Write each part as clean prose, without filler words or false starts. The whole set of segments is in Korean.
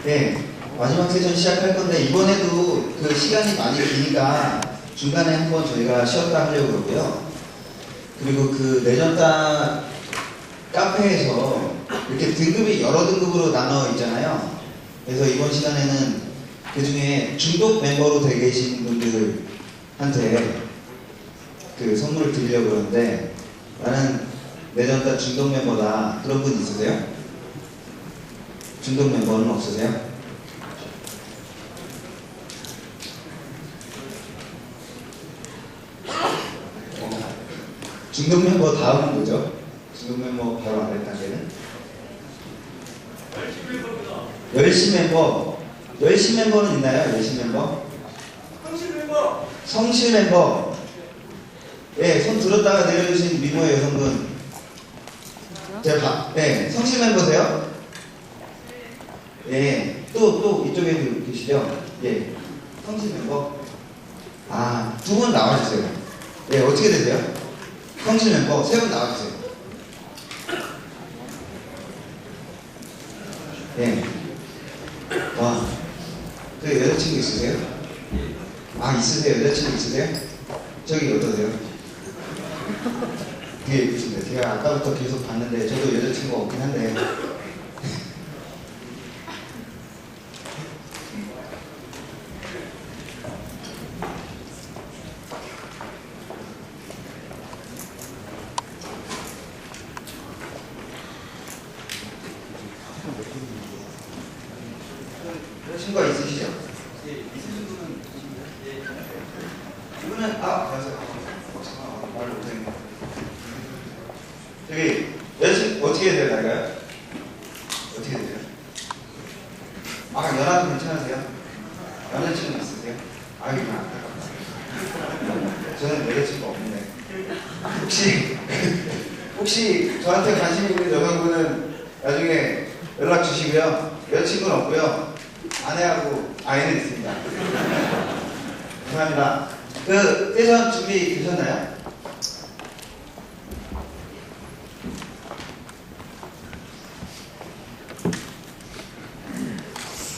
네, 마지막 세션 시작할 건데 이번에도 그 시간이 많이 기니까 중간에 한번 저희가 쉬었다 하려고 그러고요. 그리고 그 내전따 카페에서 이렇게 등급이 여러 등급으로 나눠 있잖아요. 그래서 이번 시간에는 그 중에 중독 멤버로 되어 계신 분들한테 그 선물을 드리려고 그러는데, 나는 내전따 중독 멤버다, 그런 분 있으세요? 중독 멤버는 없으세요? 중독 멤버 다음은 뭐죠? 중독 멤버 바로 아래 단계는? 열심 멤버. 열심 멤버는 있나요? 열심 멤버? 성실 멤버. 성실 멤버. 예, 손 들었다가 내려주신 미모의 여성분. 네, 성실 멤버세요? 예, 또 이쪽에도 계시죠? 예, 성실 멤버. 아, 두 분 나와주세요. 예, 어떻게 되세요? 성실 멤버 세 분 나와주세요. 예. 와, 그 여자친구 있으세요? 아, 있으세요? 여자친구 있으세요? 저기 어떠세요? 되게 예쁘신데, 제가 아까부터 계속 봤는데 저도 여자친구가 없긴 한데. 여자친구가 있으시죠? 예, 있으신 분은 이분은 안녕하세요. 말을 못했네. 저기 여자친구 어떻게 돼요, 나이가요? 어떻게 되세요? 아, 연하도 괜찮으세요? 남자친구 있으세요? 아유, 안타깝다. 저는 여자친구 없는데. 혹시 저한테 관심 있는 여성분은 나중에 연락 주시고요. 여자친구는 없고요. 아내는 있습니다. 감사합니다. 그 세션 준비 되셨나요?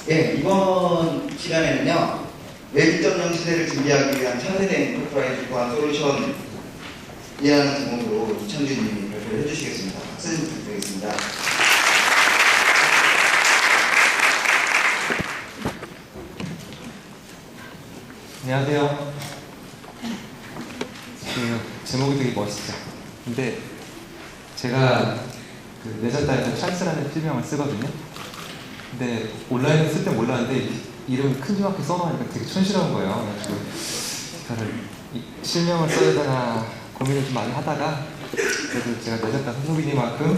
예, 이번 시간에는요, 웹2.0 시대를 준비하기 위한 차세대 엔터프라이즈 보안 솔루션이라는 제목으로 이창준님이 발표를 해주시겠습니다. 박수 좀 부탁드리겠습니다. 안녕하세요. 제목이 되게 멋있죠. 근데 제가 그 내전따에서 찬스라는 필명을 쓰거든요. 근데 온라인에 쓸 때 몰랐는데 이름을 큼지막하게 써놓으니까 되게 촌스러운 거예요. 그래가지고 이거를 실명을 써야 되나 고민을 좀 많이 하다가 그래도 제가 내전따 소속이니만큼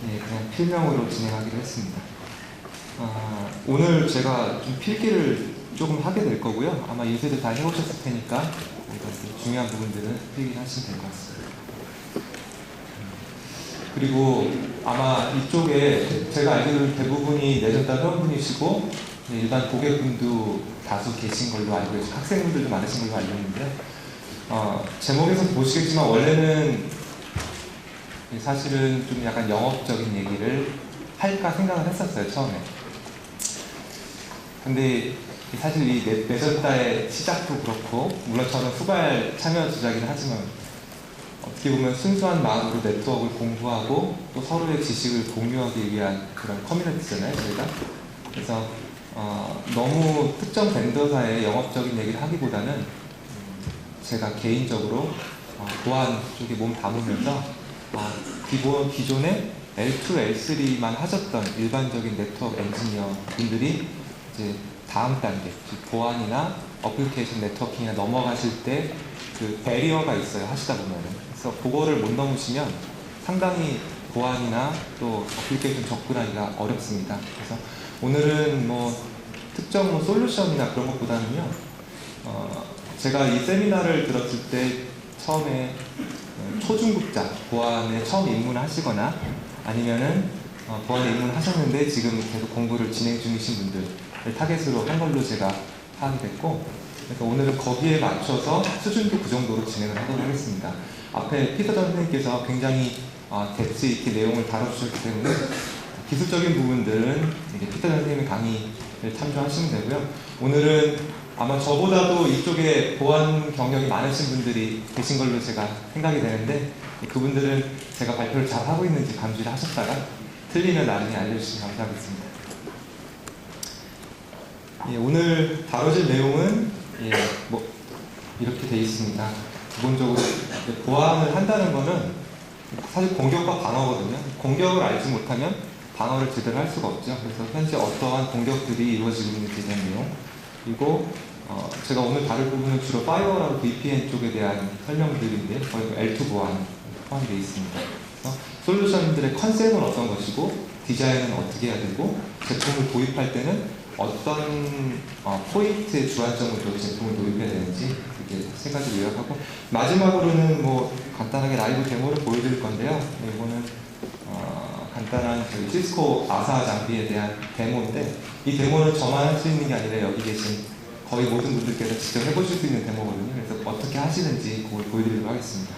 그냥 필명으로 진행하기로 했습니다. 오늘 제가 좀 필기를 조금 하게 될 거고요. 아마 요새도 다 해오셨을 테니까 중요한 부분들은 필기하시면 될 것 같습니다. 그리고 아마 이쪽에 제가 알기로는 대부분이 내전따 회원분이시고 일반 고객분도 다수 계신 걸로 알고 있고 학생분들도 많으신 걸로 알고 있는데, 제목에서 보시겠지만 원래는 사실은 좀 약간 영업적인 얘기를 할까 생각을 했었어요, 처음에. 근데 사실 이 내전따의 시작도 그렇고, 물론 저는 후발 참여 주자긴 하지만 어떻게 보면 순수한 마음으로 네트워크를 공부하고 또 서로의 지식을 공유하기 위한 그런 커뮤니티잖아요, 저희가. 그래서 너무 특정 벤더사의 영업적인 얘기를 하기보다는 제가 개인적으로 보안 쪽에 몸 담으면서 기존에 L2, L3만 하셨던 일반적인 네트워크 엔지니어 분들이 이제 다음 단계, 보안이나 어플리케이션 네트워킹이나 넘어가실 때 그 배리어가 있어요, 하시다 보면은. 그래서 그거를 못 넘으시면 상당히 보안이나 또 어플리케이션 접근하기가 어렵습니다. 그래서 오늘은 특정 솔루션이나 그런 것보다는요, 제가 이 세미나를 들었을 때 처음에 초중급자, 보안에 처음 입문을 하시거나 아니면은 보안에 입문을 하셨는데 지금 계속 공부를 진행 중이신 분들을 타겟으로 한 걸로 제가 파악이 됐고, 그래서 오늘은 거기에 맞춰서 수준도 그 정도로 진행을 하도록 하겠습니다. 앞에 피터 전 선생님께서 굉장히 뎁스 있게 내용을 다뤄주셨기 때문에 기술적인 부분들은 이제 피터 선생님의 강의를 참조하시면 되고요. 오늘은 아마 저보다도 이쪽에 보안 경력이 많으신 분들이 계신 걸로 제가 생각이 되는데, 그분들은 제가 발표를 잘 하고 있는지 감시를 하셨다가 틀리면 나중에 알려주시면 감사하겠습니다. 예, 오늘 다뤄질 내용은 이렇게 되어 있습니다. 기본적으로 보안을 한다는 것은 사실 공격과 방어거든요. 공격을 알지 못하면 방어를 제대로 할 수가 없죠. 그래서 현재 어떠한 공격들이 이루어지고 있는지에 대한 내용, 그리고 제가 오늘 다룰 부분은 주로 파이어라고 VPN 쪽에 대한 설명들인데, 거의 L2 보안 포함되어 있습니다. 그래서 솔루션들의 컨셉은 어떤 것이고, 디자인은 어떻게 해야 되고, 제품을 도입할 때는 어떤 포인트에 주안점을 둬서 제품을 도입해야 되는지, 이렇게 세 가지 요약하고, 마지막으로는 뭐 간단하게 라이브 데모를 보여드릴 건데요. 이거는 간단한 그 시스코 아사 장비에 대한 데모인데, 이 데모는 저만 할 수 있는 게 아니라 여기 계신 거의 모든 분들께서 직접 해보실 수 있는 데모거든요. 그래서 어떻게 하시는지 그걸 보여드리도록 하겠습니다.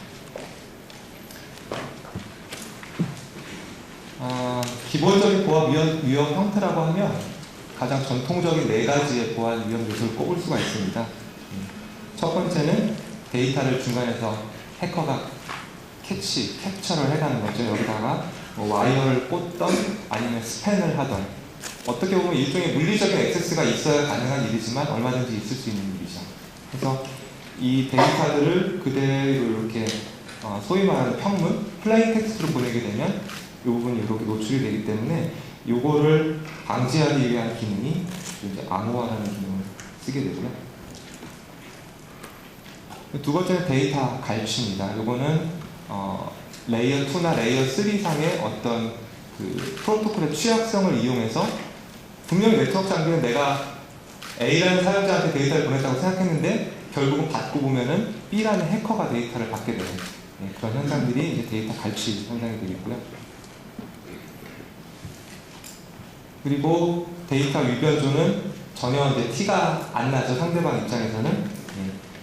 기본적인 보안 위험 형태라고 하면 가장 전통적인 4가지의 보안 위험 요소를 꼽을 수가 있습니다. 첫 번째는 데이터를 중간에서 해커가 캡처를 해가는 거죠. 여기다가 뭐 와이어를 꽂던 아니면 스팬을 하던, 어떻게 보면 일종의 물리적인 액세스가 있어야 가능한 일이지만 얼마든지 있을 수 있는 일이죠. 그래서 이 데이터들을 그대로 이렇게 소위 말하는 평문, 플레인 텍스트로 보내게 되면 이 부분이 이렇게 노출이 되기 때문에 요거를 방지하기 위한 기능이 이제 암호화라는 기능을 쓰게 되고요. 두 번째는 데이터 갈취입니다. 요거는 레이어 2나 레이어 3 상의 어떤 그 프로토콜의 취약성을 이용해서 분명히 네트워크 장비는 내가 A라는 사용자한테 데이터를 보냈다고 생각했는데 결국은 받고 보면은 B라는 해커가 데이터를 받게 되는 그런 현상들이 이제 데이터 갈취 현상이 되겠고요. 그리고 데이터 위변조는 전혀 이제 티가 안 나죠. 상대방 입장에서는.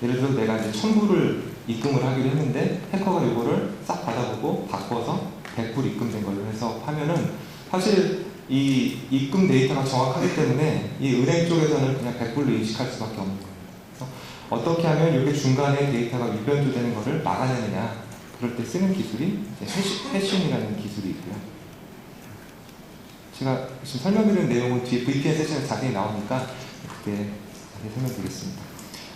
예를 들어 내가 이제 1000불을 입금을 하기로 했는데 해커가 이거를 싹 받아보고 바꿔서 100불 입금된 걸로 해서 하면은 사실 이 입금 데이터가 정확하기 때문에 이 은행 쪽에서는 그냥 100불로 인식할 수밖에 없는 거예요. 그래서 어떻게 하면 이렇게 중간에 데이터가 위변조되는 것을 막아내느냐, 그럴 때 쓰는 기술이 해싱이라는 기술이 있고요. 제가 지금 설명드리는 내용은 뒤에 VPN 세션에 자세히 나오니까 그때 자세히 설명드리겠습니다.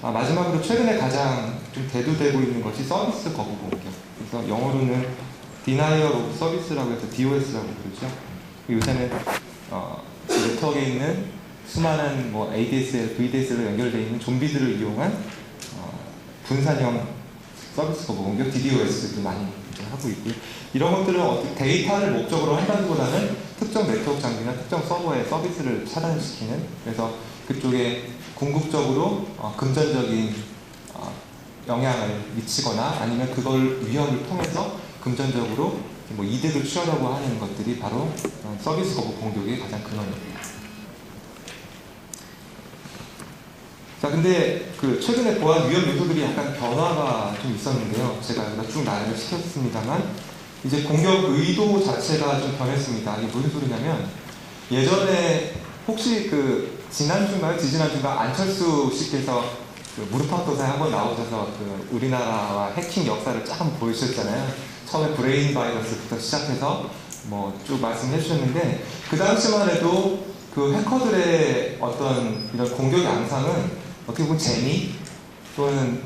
마지막으로 최근에 가장 좀 대두되고 있는 것이 서비스 거부 공격. 그래서 영어로는 Denial of Service라고 해서 DOS라고 부르죠. 요새는 네트워크에 있는 수많은 뭐 ADSL, VDSL로 연결되어 있는 좀비들을 이용한 분산형 서비스 거부 공격, DDoS도 많이 하고 있고요. 이런 것들은 데이터를 목적으로 한다기보다는 특정 네트워크 장비나 특정 서버의 서비스를 차단시키는, 그래서 그쪽에 궁극적으로 금전적인 영향을 미치거나 아니면 그걸 위협을 통해서 금전적으로 뭐 이득을 취하려고 하는 것들이 바로 서비스 거부 공격의 가장 근원입니다. 자, 근데 그 최근에 보안 위험 요소들이 약간 변화가 좀 있었는데요. 제가 쭉 나열을 시켰습니다만 이제 공격 의도 자체가 좀 변했습니다. 이게 무슨 소리냐면, 예전에 혹시 그 지난주인가요? 지지난주인가 안철수 씨께서 그 무릎팍도사에 한번 나오셔서 그 우리나라와 해킹 역사를 쫙 한번 보여주셨잖아요. 처음에 브레인 바이러스부터 시작해서 뭐 쭉 말씀해 주셨는데, 그 당시만 해도 그 해커들의 어떤 이런 공격 양상은 어떻게 보면 재미 또는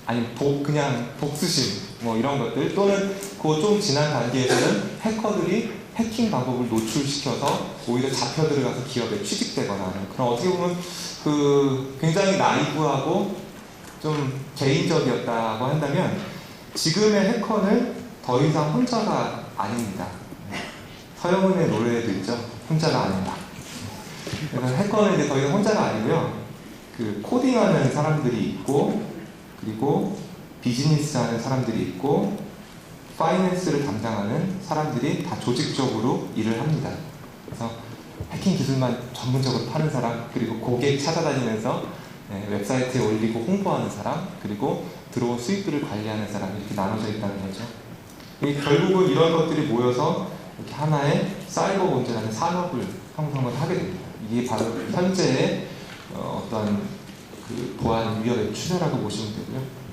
아니 그냥 복수심 뭐 이런 것들, 또는 그 좀 지난 단계에서는 해커들이 해킹 방법을 노출시켜서 오히려 잡혀 들어가서 기업에 취직되거나 하는 그런, 어떻게 보면 그 굉장히 나이브하고 좀 개인적이었다고 한다면, 지금의 해커는 더 이상 혼자가 아닙니다. 서영은의 노래에도 있죠. 혼자가 아니다. 그래서 해커는 이제 더 이상 혼자가 아니고요. 그 코딩하는 사람들이 있고, 그리고 비즈니스 하는 사람들이 있고, 파이낸스를 담당하는 사람들이 다 조직적으로 일을 합니다. 그래서 해킹 기술만 전문적으로 파는 사람, 그리고 고객 찾아다니면서 웹사이트에 올리고 홍보하는 사람, 그리고 들어온 수익들을 관리하는 사람, 이렇게 나눠져 있다는 거죠. 결국은 이런 것들이 모여서 이렇게 하나의 사이버 범죄라는 산업을 형성을 하게 됩니다. 이게 바로 현재의 어떤 그 보안 위협의 추세라고 보시면 되고요.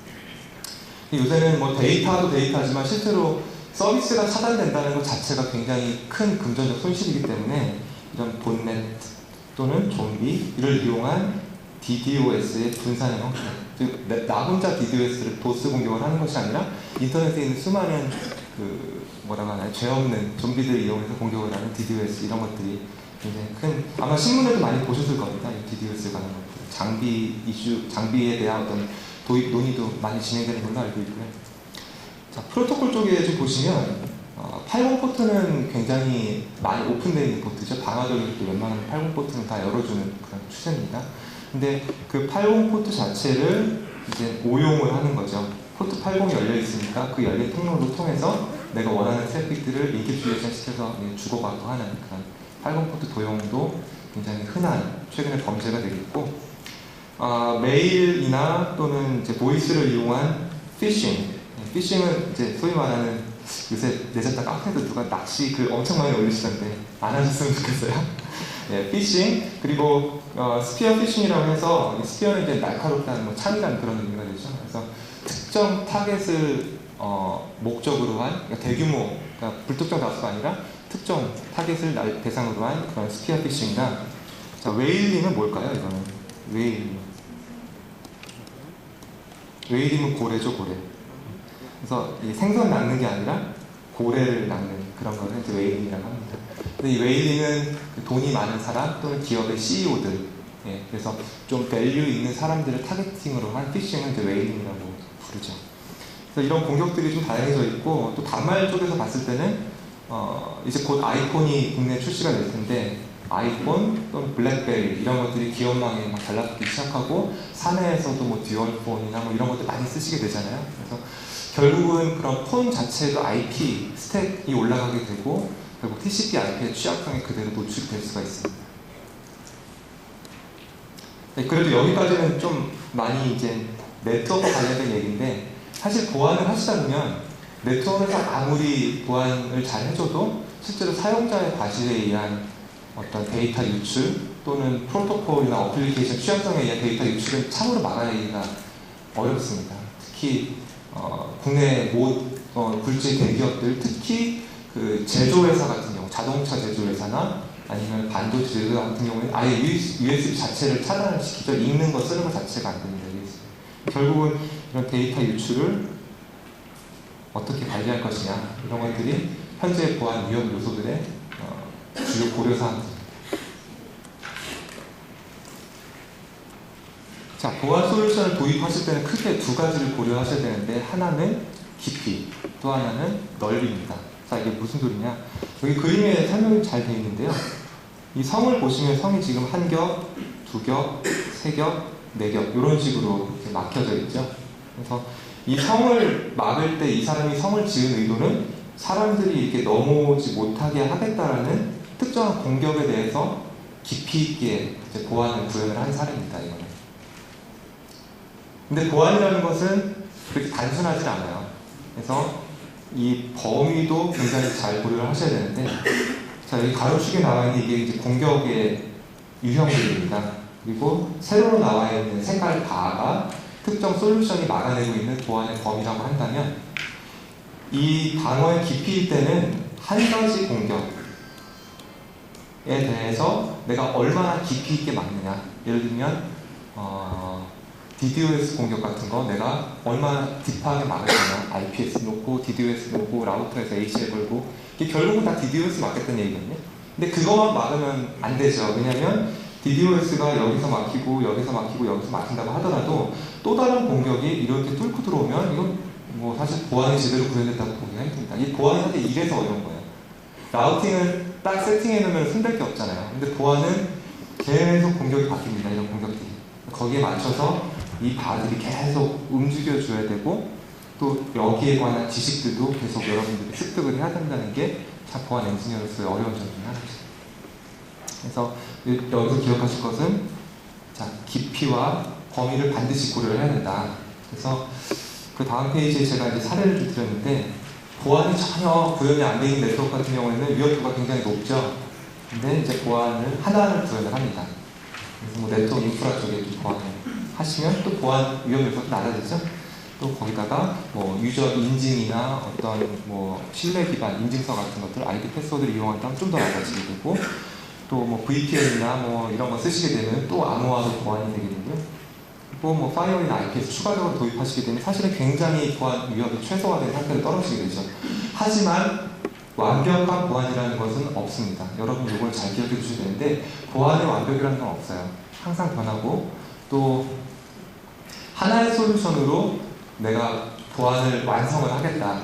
요새는 뭐 데이터도 데이터지만 실제로 서비스가 차단된다는 것 자체가 굉장히 큰 금전적 손실이기 때문에 이런 본넷 또는 좀비를 이용한 DDoS의 분산의 형태, 즉 나 혼자 DDoS를 도스 공격을 하는 것이 아니라 인터넷에 있는 수많은 그 뭐라고 하나요? 죄 없는 좀비들을 이용해서 공격을 하는 DDoS 이런 것들이 굉장히 큰, 아마 신문에도 많이 보셨을 겁니다. 이 DDoS에 관한 것들, 장비 이슈, 장비에 대한 어떤 도입 논의도 많이 진행되는 걸로 알고 있고요. 자, 프로토콜 쪽에 좀 보시면 80 포트는 굉장히 많이 오픈되어 있는 포트죠. 방화적인 것도 웬만하면 80 포트는 다 열어주는 그런 추세입니다. 근데 그 80 포트 자체를 이제 오용을 하는 거죠. 포트 80이 열려 있으니까 그 열린 통로를 통해서 내가 원하는 트래픽들을 인캡슐레이션 시켜서 주고받고 하는 그런 80 포트 도용도 굉장히 흔한 최근에 범죄가 되겠고, 메일이나 또는 이제 보이스를 이용한 피싱. 피싱은 이제 소위 말하는 요새 내졌다 카페도 누가 낚시 글 엄청 많이 올리시던데 안 하셨으면 좋겠어요. 네, 피싱, 그리고 스피어 피싱이라고 해서 스피어는 이제 날카롭다는 뭐 창이라는 그런 의미가 되죠. 그래서 특정 타겟을 목적으로 한, 그러니까 대규모, 그러니까 불특정 다수가 아니라 특정 타겟을 대상으로 한 그런 스피어 피싱이나, 자, 웨일링은 뭘까요? 이거는 웨일링은 고래죠, 고래. 그래서 이 생선 낚는 게 아니라 고래를 낚는 그런 거를 이제 웨일링이라고 합니다. 근데 이 웨일링은 돈이 많은 사람 또는 기업의 CEO들, 예, 그래서 좀 밸류 있는 사람들을 타겟팅으로 한 피싱은 이제 웨일링이라고 부르죠. 그래서 이런 공격들이 좀 다양해져 있고, 또 단말 쪽에서 봤을 때는 이제 곧 아이폰이 국내에 출시가 될 텐데, 아이폰 또는 블랙베리 이런 것들이 기업망에 막 달라붙기 시작하고, 사내에서도 뭐 듀얼폰이나 뭐 이런 것들 많이 쓰시게 되잖아요. 그래서 결국은 그런 폰 자체도 IP 스택이 올라가게 되고, 결국 TCP IP의 취약성에 그대로 노출될 수가 있습니다. 네, 그래도 여기까지는 좀 많이 이제 네트워크 관련된 얘기인데, 사실 보안을 하시다 보면 네트워크에서 아무리 보안을 잘 해줘도 실제로 사용자의 과실에 의한 어떤 데이터 유출 또는 프로토콜이나 어플리케이션 취약성에 의한 데이터 유출은 참으로 막아내기가 어렵습니다. 특히 국내 굴지 대기업들, 특히 그 제조회사 같은 경우, 자동차 제조회사나 아니면 반도체 제조회사 같은 경우에는 아예 USB 자체를 차단을 시키죠. 읽는 거, 쓰는 거 자체가 안 됩니다. 결국은 이런 데이터 유출을 어떻게 관리할 것이냐, 이런 것들이 현재 보안 위험 요소들의 주요 고려사항입니다. 자, 보안 솔루션을 도입하실 때는 크게 두 가지를 고려하셔야 되는데, 하나는 깊이, 또 하나는 넓이입니다. 자, 이게 무슨 소리냐? 여기 그림에 설명이 잘 되어 있는데요. 이 성을 보시면 성이 지금 한 겹, 두 겹, 세 겹, 네 겹 이런 식으로 이렇게 막혀져 있죠. 그래서 이 성을 막을 때 이 사람이 성을 지은 의도는 사람들이 이렇게 넘어오지 못하게 하겠다라는 특정한 공격에 대해서 깊이 있게 이제 보안을 구현을 한 사례입니다. 이거는. 근데 보안이라는 것은 그렇게 단순하진 않아요. 그래서 이 범위도 굉장히 잘 고려를 하셔야 되는데, 자, 여기 가로축에 나와 있는 이게 이제 공격의 유형들입니다. 그리고 세로로 나와 있는 색깔 바가 특정 솔루션이 막아내고 있는 보안의 범위라고 한다면, 이 방어의 깊이일 때는 한 가지 공격에 대해서 내가 얼마나 깊이 있게 막느냐. 예를 들면 DDoS 공격 같은 거 내가 얼마나 딥하게 막을 거냐. IPS 놓고 DDoS 놓고 라우터에서 ACL 걸고, 이게 결국은 다 DDoS 막겠다는 얘기거든요. 근데 그거만 막으면 안 되죠. 왜냐하면 DDoS가 여기서 막히고 여기서 막히고 여기서 막힌다고 하더라도 또 다른 공격이 이렇게 뚫고 들어오면 이건 뭐 사실 보안이 제대로 구현됐다고 보기가 힘듭니다. 이 보안이 사실 이래서 어려운 거예요. 라우팅을 딱 세팅해 놓으면 손댈 게 없잖아요. 근데 보안은 계속 공격이 바뀝니다. 이런 공격들이. 거기에 맞춰서 이 바들이 계속 움직여줘야 되고, 또 여기에 관한 지식들도 계속 여러분들이 습득을 해야 된다는 게 참 보안 엔지니어로서의 어려운 점 중에 하나입니다. 그래서 여기서 기억하실 것은, 자, 깊이와 범위를 반드시 고려를 해야 된다. 그래서 그 다음 페이지에 제가 이제 사례를 좀 드렸는데, 보안이 전혀 구현이 안 돼 있는 네트워크 같은 경우에는 위험도가 굉장히 높죠. 근데 이제 보안을 하나를 구현을 합니다. 그래서 뭐 네트워크 인프라 쪽에 좀 보안을 하시면 또 보안 위험 요소도 낮아지죠. 또 거기다가 뭐 유저 인증이나 어떤 뭐 신뢰 기반 인증서 같은 것들 아이디 패스워드를 이용한다면 좀 더 낮아지게 되고 또 뭐 VPN이나 뭐 이런 거 쓰시게 되면 또 암호화도 보안이 되게 되고요. 또 뭐 파이어이나 IPS 추가적으로 도입하시게 되면 사실은 굉장히 보안 위험이 최소화된 상태로 떨어지게 되죠. 하지만 완벽한 보안이라는 것은 없습니다. 여러분 이걸 잘 기억해 주셔야 되는데 보안의 완벽이라는 건 없어요. 항상 변하고 또 하나의 솔루션으로 내가 보안을 완성을 하겠다.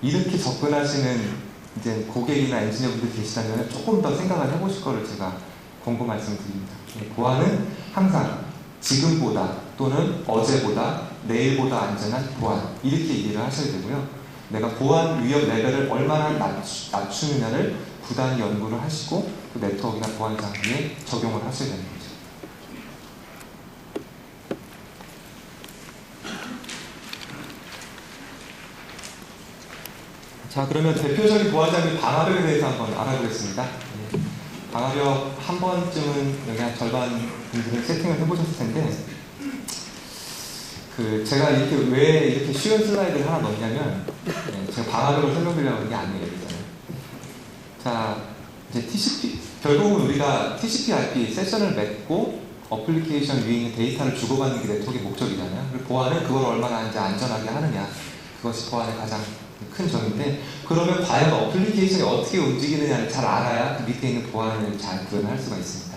이렇게 접근하시는 이제 고객이나 엔지니어분들 계시다면 조금 더 생각을 해보실 거를 제가 권고 말씀드립니다. 보안은 항상 지금보다 또는 어제보다 내일보다 안전한 보안 이렇게 얘기를 하셔야 되고요. 내가 보안 위험 레벨을 얼마나 낮추느냐를 부단히 연구를 하시고 또 네트워크나 보안 장비에 적용을 하셔야 되는 거죠. 자, 그러면 대표적인 보안 장비 방화벽에 대해서 한번 알아보겠습니다. 방화벽 한 번쯤은 여기 한 절반 분들은 세팅을 해보셨을 텐데 제가 이렇게 왜 이렇게 쉬운 슬라이드를 하나 넣냐면 제가 방화벽을 설명드리려고 하는 게 아니에요. 자, 이제 TCP 결국은 우리가 TCP/IP 세션을 맺고 어플리케이션 위에 있는 데이터를 주고받는 게 네트워크의 목적이잖아요. 그리고 보안은 그걸 얼마나 이제 안전하게 하느냐 그것이 보안의 가장 큰 점인데 그러면 과연 어플리케이션이 어떻게 움직이느냐를 잘 알아야 그 밑에 있는 보안을 잘 구현할 수가 있습니다.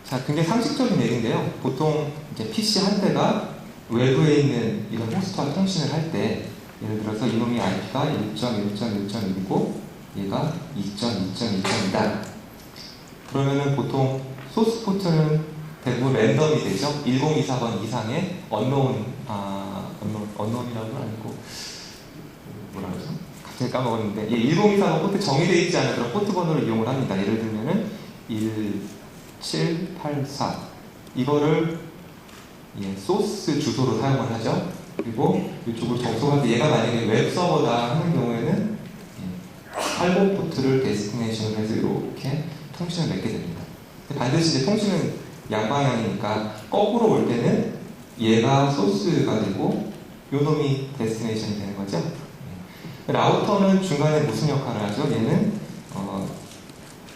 자, 굉장히 상식적인 얘기인데요. 보통 이제 PC 한 대가 외부에 있는 이런 호스트와 통신을 할 때 예를 들어서 이놈의 IP가 1.1.1.1이고 얘가 2.2.2.2다. 그러면은 보통 소스 포트는 대부분 랜덤이 되죠. 1024번 이상의 언노운이라고는 아니고 뭐라 그러죠? 갑자기 까먹었는데 1024번 포트 정의되어 있지 않은 그런 포트 번호를 이용을 합니다. 예를 들면은 1784 이거를 소스 주소로 사용을 하죠. 그리고 이쪽으로 접속할 때 얘가 만약에 웹서버다 하는 경우에는 80 포트를 데스티네이션으로 해서 이렇게 통신을 맺게 됩니다. 반드시 이제 통신은 양방향이니까 거꾸로 올 때는 얘가 소스가 되고 요놈이 데스티네이션이 되는 거죠. 라우터는 중간에 무슨 역할을 하죠? 얘는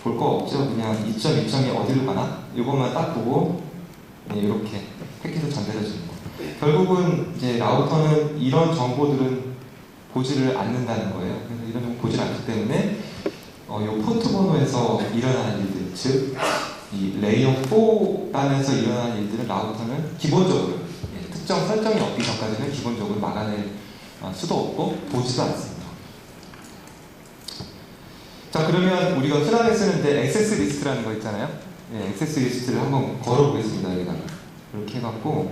볼 거 없죠. 그냥 2.2점이 어디로 가나? 이것만 딱 보고 이렇게 패킷을 전달해 주는 거. 결국은 이제 라우터는 이런 정보들은 보지를 않는다는 거예요. 그래서 이런 정보 보지를 않기 때문에 이 포트 번호에서 일어나는 일들, 즉 이 레이어 4단에서 일어나는 일들은 라우터는 기본적으로 특정 설정이 없기 전까지는 기본적으로 막아낼 수도 없고 보지도 않습니다. 자, 그러면 우리가 흔하게 쓰는데 액세스 리스트라는 거 있잖아요. 액세스 리스트를 한번 걸어보겠습니다. 여기다가 이렇게 해갖고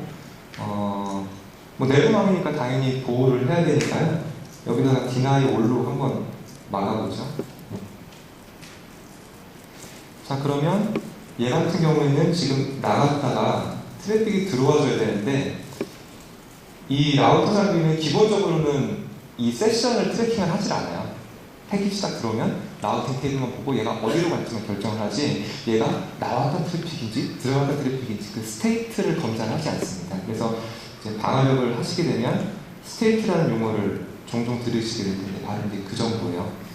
뭐 내부망이니까 당연히 보호를 해야 되니까요. 여기다가 deny all로 한번 막아보죠. 자, 그러면 얘 같은 경우에는 지금 나갔다가 트래픽이 들어와줘야 되는데 이 라우터 장비는 기본적으로는 이 세션을 트래킹을 하질 않아요. 패킷이 딱 들어오면 라우팅 테이블만 보고 얘가 어디로 갈지만 결정을 하지 얘가 나왔던 트래픽인지 들어갔던 트래픽인지 그 스테이트를 검사를 하지 않습니다. 그래서 이제 방화벽을 하시게 되면 스테이트라는 용어를 종종 들으시게 될 텐데 바로 이제 그 정도예요.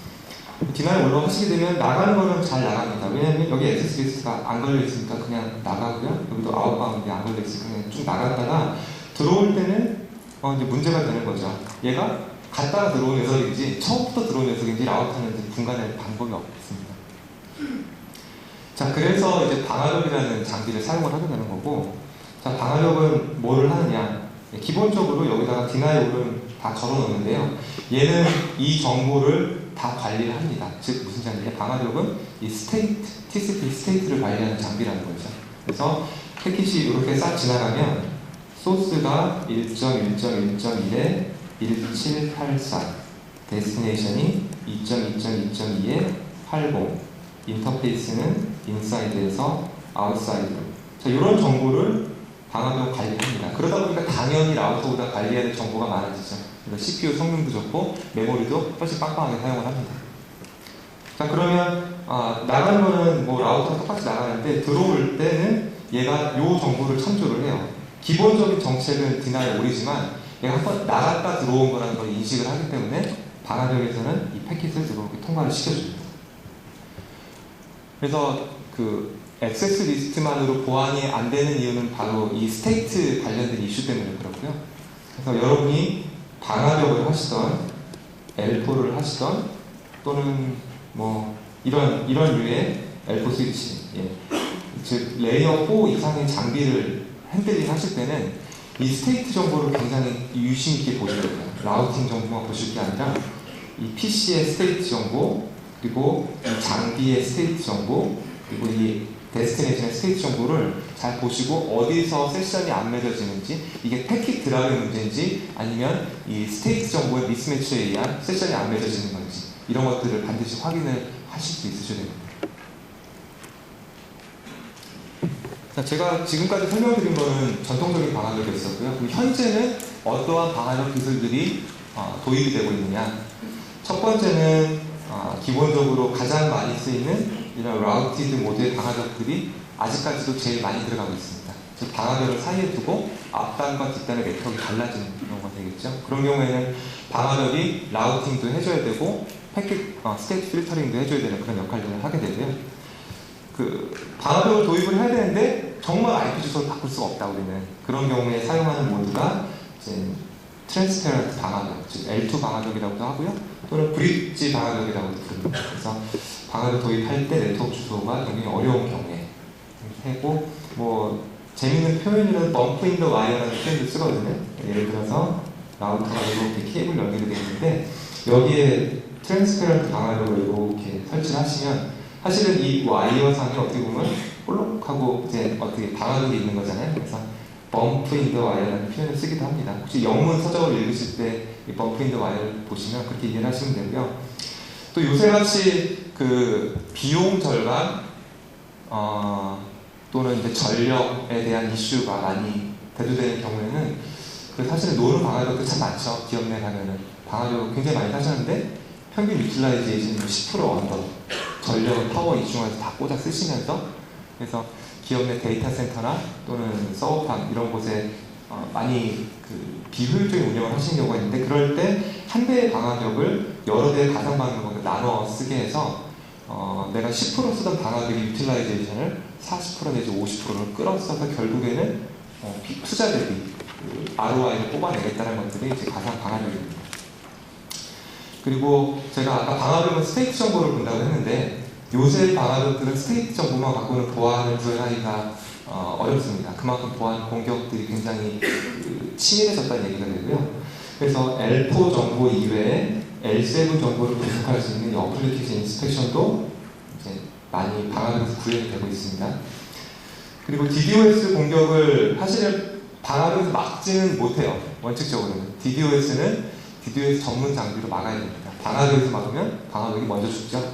디나이 올로 하시게 되면 나가는 거는 잘 나갑니다. 왜냐면 여기 액세스 리스트가 안 걸려 있으니까 그냥 나가고요. 여기도 아웃바운드 안 걸려 있으니까 그냥 쭉 나갔다가 들어올 때는 이제 문제가 되는 거죠. 얘가 갔다가 들어온 녀석인지 처음부터 들어온 녀석인지 라우터는 분간할 방법이 없습니다. 자, 그래서 이제 방화벽이라는 장비를 사용을 하게 되는 거고, 자, 방화벽은 뭐를 하느냐? 기본적으로 여기다가 deny all은 다 걸어놓는데요. 얘는 이 정보를 다 관리를 합니다. 즉 무슨 장비냐? 방화벽은 이 스테이트, TCP 스테이트를 관리하는 장비라는 거죠. 그래서 패킷이 이렇게 싹 지나가면 소스가 1.1.1.1에 1784 데스티네이션이 2.2.2.2에 80 인터페이스는 인사이드에서 아웃사이드. 자, 이런 정보를 방화벽 관리합니다. 그러다 보니까 당연히 라우터보다 관리해야 될 정보가 많아지죠. 그래서 CPU 성능도 좋고 메모리도 훨씬 빵빵하게 사용을 합니다. 자, 그러면 나가는 거는 뭐 라우터랑 똑같이 나가는데 들어올 때는 얘가 요 정보를 참조를 해요. 기본적인 정책은 deny all이지만 얘가 한번 나갔다 들어온 거라는 걸 인식을 하기 때문에 방화벽에서는 이 패킷을 들어오게 통과를 시켜줍니다. 그래서 그 액세스 리스트만으로 보안이 안 되는 이유는 바로 이 스테이트 관련된 이슈 때문에 그렇고요. 그래서 여러분이 방화벽을 하시던 L4를 하시던 또는 뭐 이런 류의 L4 스위치, 즉 레이어 4 이상의 장비를 핸들링 하실 때는 이 스테이트 정보를 굉장히 유심 있게 보셔야 돼요. 라우팅 정보만 보실 게 아니라 이 PC의 스테이트 정보, 그리고 이 장비의 스테이트 정보, 그리고 이 데스티네이션의 스테이트 정보를 잘 보시고 어디서 세션이 안 맺어지는지, 이게 패킷 드랍의 문제인지 아니면 이 스테이트 정보의 미스매치에 의한 세션이 안 맺어지는 건지, 이런 것들을 반드시 확인을 하실 수 있으셔야 됩니다. 자, 제가 지금까지 설명드린 거는 전통적인 방화벽이 있었고요. 그럼 현재는 어떠한 방화벽 기술들이 도입이 되고 있느냐. 첫 번째는 기본적으로 가장 많이 쓰이는 이런 라우티드 모드의 방화벽들이 아직까지도 제일 많이 들어가고 있습니다. 즉 방화벽을 사이에 두고 앞단과 뒷단의 네트워크가 달라지는 경우가 되겠죠. 그런 경우에는 방화벽이 라우팅도 해줘야 되고 패킷 스테이트 필터링도 해줘야 되는 그런 역할들을 하게 되고요. 그 방화벽을 도입을 해야 되는데 정말 IP 주소를 바꿀 수가 없다. 우리는 그런 경우에 사용하는 모드가 이제 트랜스페런트 방화벽, 즉 L2 방화벽이라고도 하고요. 또는 브릿지 방화벽이라고도 부릅니다. 그래서 방화벽 도입할 때 네트워크 주소가 굉장히 어려운 경우에 하고, 뭐 재밌는 표현으로는 범프 인 더 와이어라는 표현을 쓰거든요. 예를 들어서 라우터가 이렇게 케이블 연결이 되어 있는데 여기에 트랜스페런트 방화벽을 이렇게 설치를 하시면 사실은 이 와이어상에 어떻게 보면 볼록하고 이제 어떻게 방화벽이 있는 거잖아요. 그래서 범프 인 더 와이어라는 표현을 쓰기도 합니다. 혹시 영문 서적을 읽으실 때 이 범프 인 더 와이어를 보시면 그렇게 이해를 하시면 되고요. 또 요새같이 그 비용 절감 또는 이제 전력에 대한 이슈가 많이 대두되는 경우에는 그 사실은 노는 방화벽도 참 많죠. 기업 내 가면은 방화벽 굉장히 많이 사셨는데 평균 유틸라이제이션이 10% 언더, 전력을 파워 이중해서 다 꽂아 쓰시면서, 그래서 기업 내 데이터 센터나 또는 서버팜 이런 곳에 많이 그 비효율적인 운영을 하시는 경우가 있는데, 그럴 때 한 대의 방화벽을 여러 대의 가상 방화벽으로 나눠 쓰게 해서 내가 10% 쓰던 방화벽의 유틸라이제이션을 40% 내지 50%를 끌어써서 결국에는 투자 대비 그 ROI를 뽑아내겠다는 것들이 이제 가상 방화벽입니다. 그리고 제가 아까 방화벽은 스테이트 정보를 본다고 했는데 요새 방화벽들은 스테이트 정보만 갖고는 보안을 구현하기가 어렵습니다. 그만큼 보안 공격들이 굉장히 치밀해졌다는 얘기가 되고요. 그래서 L4 정보 이외에 L7 정보를 분석할 수 있는 이 어플리케이션 인스펙션도 이제 많이 방화벽에서 구현이 되고 있습니다. 그리고 DDoS 공격을 사실은 방화벽에서 막지는 못해요. 원칙적으로는. DDoS는 DDoS 전문 장비로 막아야 됩니다. 방화벽에서 막으면 방화벽이 먼저 죽죠.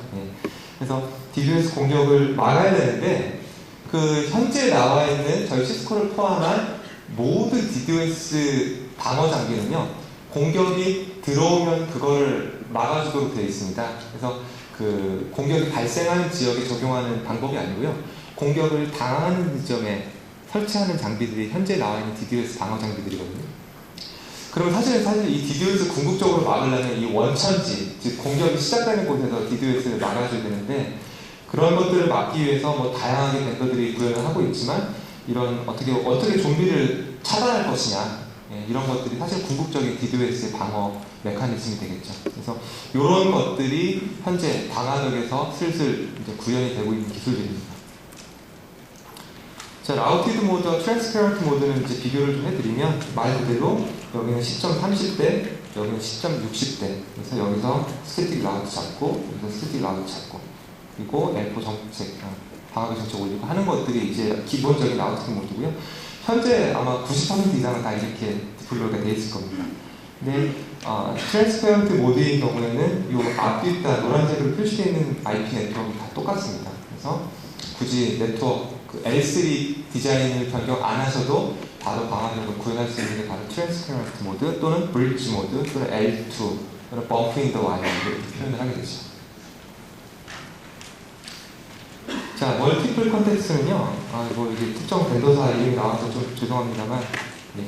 그래서 DDoS 공격을 막아야 되는데 그 현재 나와 있는 저희 시스코를 포함한 모든 DDoS 방어 장비는요, 공격이 들어오면 그걸 막아주도록 되어 있습니다. 그래서 그 공격이 발생하는 지역에 적용하는 방법이 아니고요, 공격을 당하는 지점에 설치하는 장비들이 현재 나와 있는 DDoS 방어 장비들이거든요. 그러면 사실 이 DDoS를 궁극적으로 막으려면 이 원천지, 즉 공격이 시작되는 곳에서 DDoS를 막아줘야 되는데, 그런 것들을 막기 위해서 뭐 다양하게 벤더들이 구현을 하고 있지만, 이런 어떻게 좀비를 차단할 것이냐, 이런 것들이 사실 궁극적인 DDoS의 방어 메커니즘이 되겠죠. 그래서 이런 것들이 현재 방화벽에서 슬슬 이제 구현이 되고 있는 기술들입니다. 자, 라우티드 모드와 트랜스페런트 모드는 이제 비교를 좀 해드리면, 말 그대로 여기는 10.30대, 여기는 10.60대. 그래서 여기서 스태틱 라우트 잡고, 여기서 스태틱 라우트 잡고, 그리고 L4 정책, 방화벽 정책 올리고 하는 것들이 이제 기본적인 라우티드 모드고요. 현재 아마 90% 이상은 다 이렇게 디플로이가 되어 있을 겁니다. 근데 트랜스페런트 모드의 경우에는 이 앞뒤다 노란색으로 표시되어 있는 IP 네트워크가 다 똑같습니다. 그래서 굳이 네트워크 L3 디자인을 변경 안 하셔도 바로 방화벽을 구현할 수 있는 게 바로 트랜스퍼런트 모드 또는 브릿지 모드 또는 L2 또는 범프 인 더 와이어 이렇게 표현을 하게 되죠. 자, 멀티플 컨텍스트는요, 뭐 이게 특정 벤더사 이름이 나와서 좀 죄송합니다만, 네.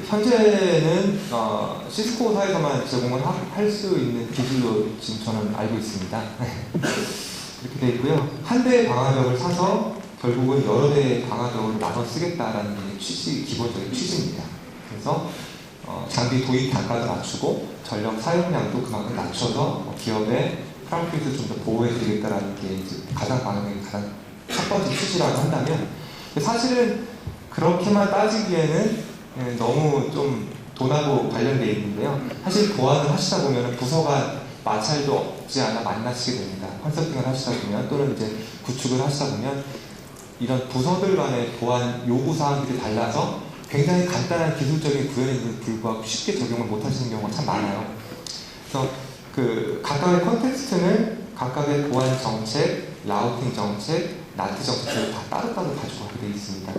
현재는 시스코사에서만 제공을 할 수 있는 기술로 지금 저는 알고 있습니다. 이렇게 되어 있고요. 한 대의 방화벽을 사서 결국은 여러 대의 방화벽으로 나눠 쓰겠다라는 게 기본적인 취지입니다. 그래서 장비 도입 단가도 낮추고 전력 사용량도 그만큼 낮춰서 기업의 프로핏을 좀 더 보호해드리겠다라는 게 이제 가장 첫 번째 취지라고 한다면, 사실은 그렇게만 따지기에는 너무 좀 돈하고 관련되어 있는데요. 사실 보안을 하시다 보면 부서가 마찰도 없지 않아 만나시게 됩니다. 컨설팅을 하시다 보면 또는 이제 구축을 하시다 보면 이런 부서들 간의 보안 요구 사항들이 달라서 굉장히 간단한 기술적인 구현에도 불구하고 쉽게 적용을 못 하시는 경우가 참 많아요. 그래서 각각의 컨텍스트는 각각의 보안 정책, 라우팅 정책, 나트 정책을 다 따로따로 가지고 하게 되어 있습니다.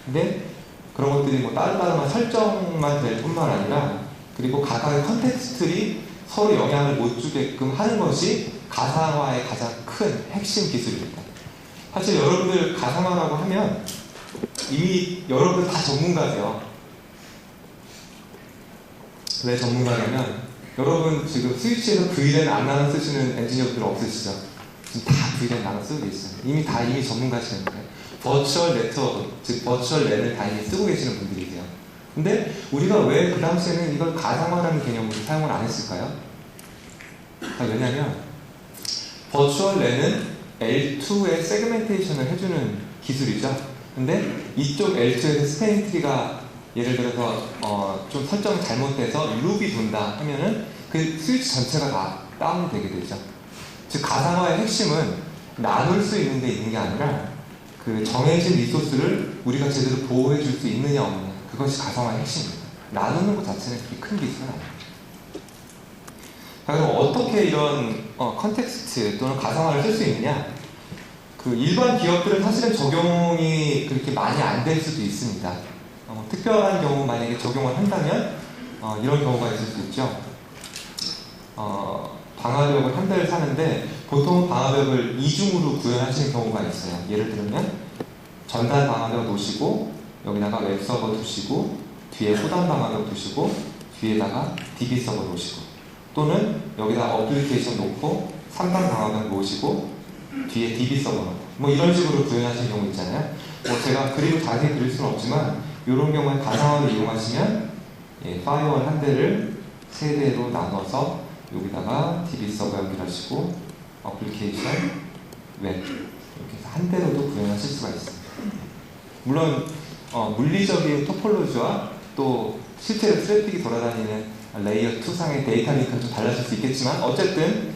근데 그런 것들이 뭐 따로따로만 설정만 될 뿐만 아니라, 그리고 각각의 컨텍스트들이 서로 영향을 못 주게끔 하는 것이 가상화의 가장 큰 핵심 기술입니다. 사실 여러분들 가상화라고 하면 이미 여러분들 다 전문가세요. 왜 전문가냐면, 여러분 지금 스위치에서 VLAN 안 나눠 쓰시는 엔지니어들 없으시죠? 지금 다 VLAN 나눠 쓰고 계시죠. 이미 전문가시는 거예요. 버추얼 네트워크, 즉 버추얼 랜을 다 이미 쓰고 계시는 분들이세요. 근데 우리가 왜 그 당시에는 이걸 가상화라는 개념으로 사용을 안 했을까요? 왜냐면 버추얼 랜은 L2의 세그멘테이션을 해주는 기술이죠. 근데 이쪽 L2에서 스페인 트리가 예를 들어서 좀 설정이 잘못돼서 룹이 돈다 하면은 그 스위치 전체가 다 다운이 되게 되죠. 즉 가상화의 핵심은 나눌 수 있는 데 있는 게 아니라 그 정해진 리소스를 우리가 제대로 보호해 줄 수 있느냐 없느냐, 그것이 가상화의 핵심입니다. 나누는 것 자체는 그렇게 큰 기술은 아닙니다. 자, 그럼 어떻게 이런 컨텍스트 또는 가상화를 쓸 수 있느냐? 일반 기업들은 사실은 적용이 그렇게 많이 안 될 수도 있습니다. 특별한 경우 만약에 적용을 한다면 이런 경우가 있을 수 있죠. 방화벽을 한 대를 사는데 보통 방화벽을 이중으로 구현하시는 경우가 있어요. 예를 들면 전단 방화벽 놓으시고 여기다가 웹서버 두시고 뒤에 후단 방화벽 두시고 뒤에다가 DB 서버 놓으시고, 또는 여기다 어플리케이션 놓고 3단 방화벽 놓으시고 뒤에 DB 서버 놓고, 뭐 이런 식으로 구현하시는 경우 있잖아요. 제가 그림을 자세히 그릴 수는 없지만 이런 경우에 가상화를 이용하시면 파이어월 한 대를 세 대로 나눠서 여기다가 DB 서버 연결하시고 어플리케이션, 웹 이렇게 해서 한 대로도 구현하실 수가 있습니다. 물론 물리적인 토폴로지와 또 실제로 트래픽이 돌아다니는 레이어 2상의 데이터 링크는 좀 달라질 수 있겠지만 어쨌든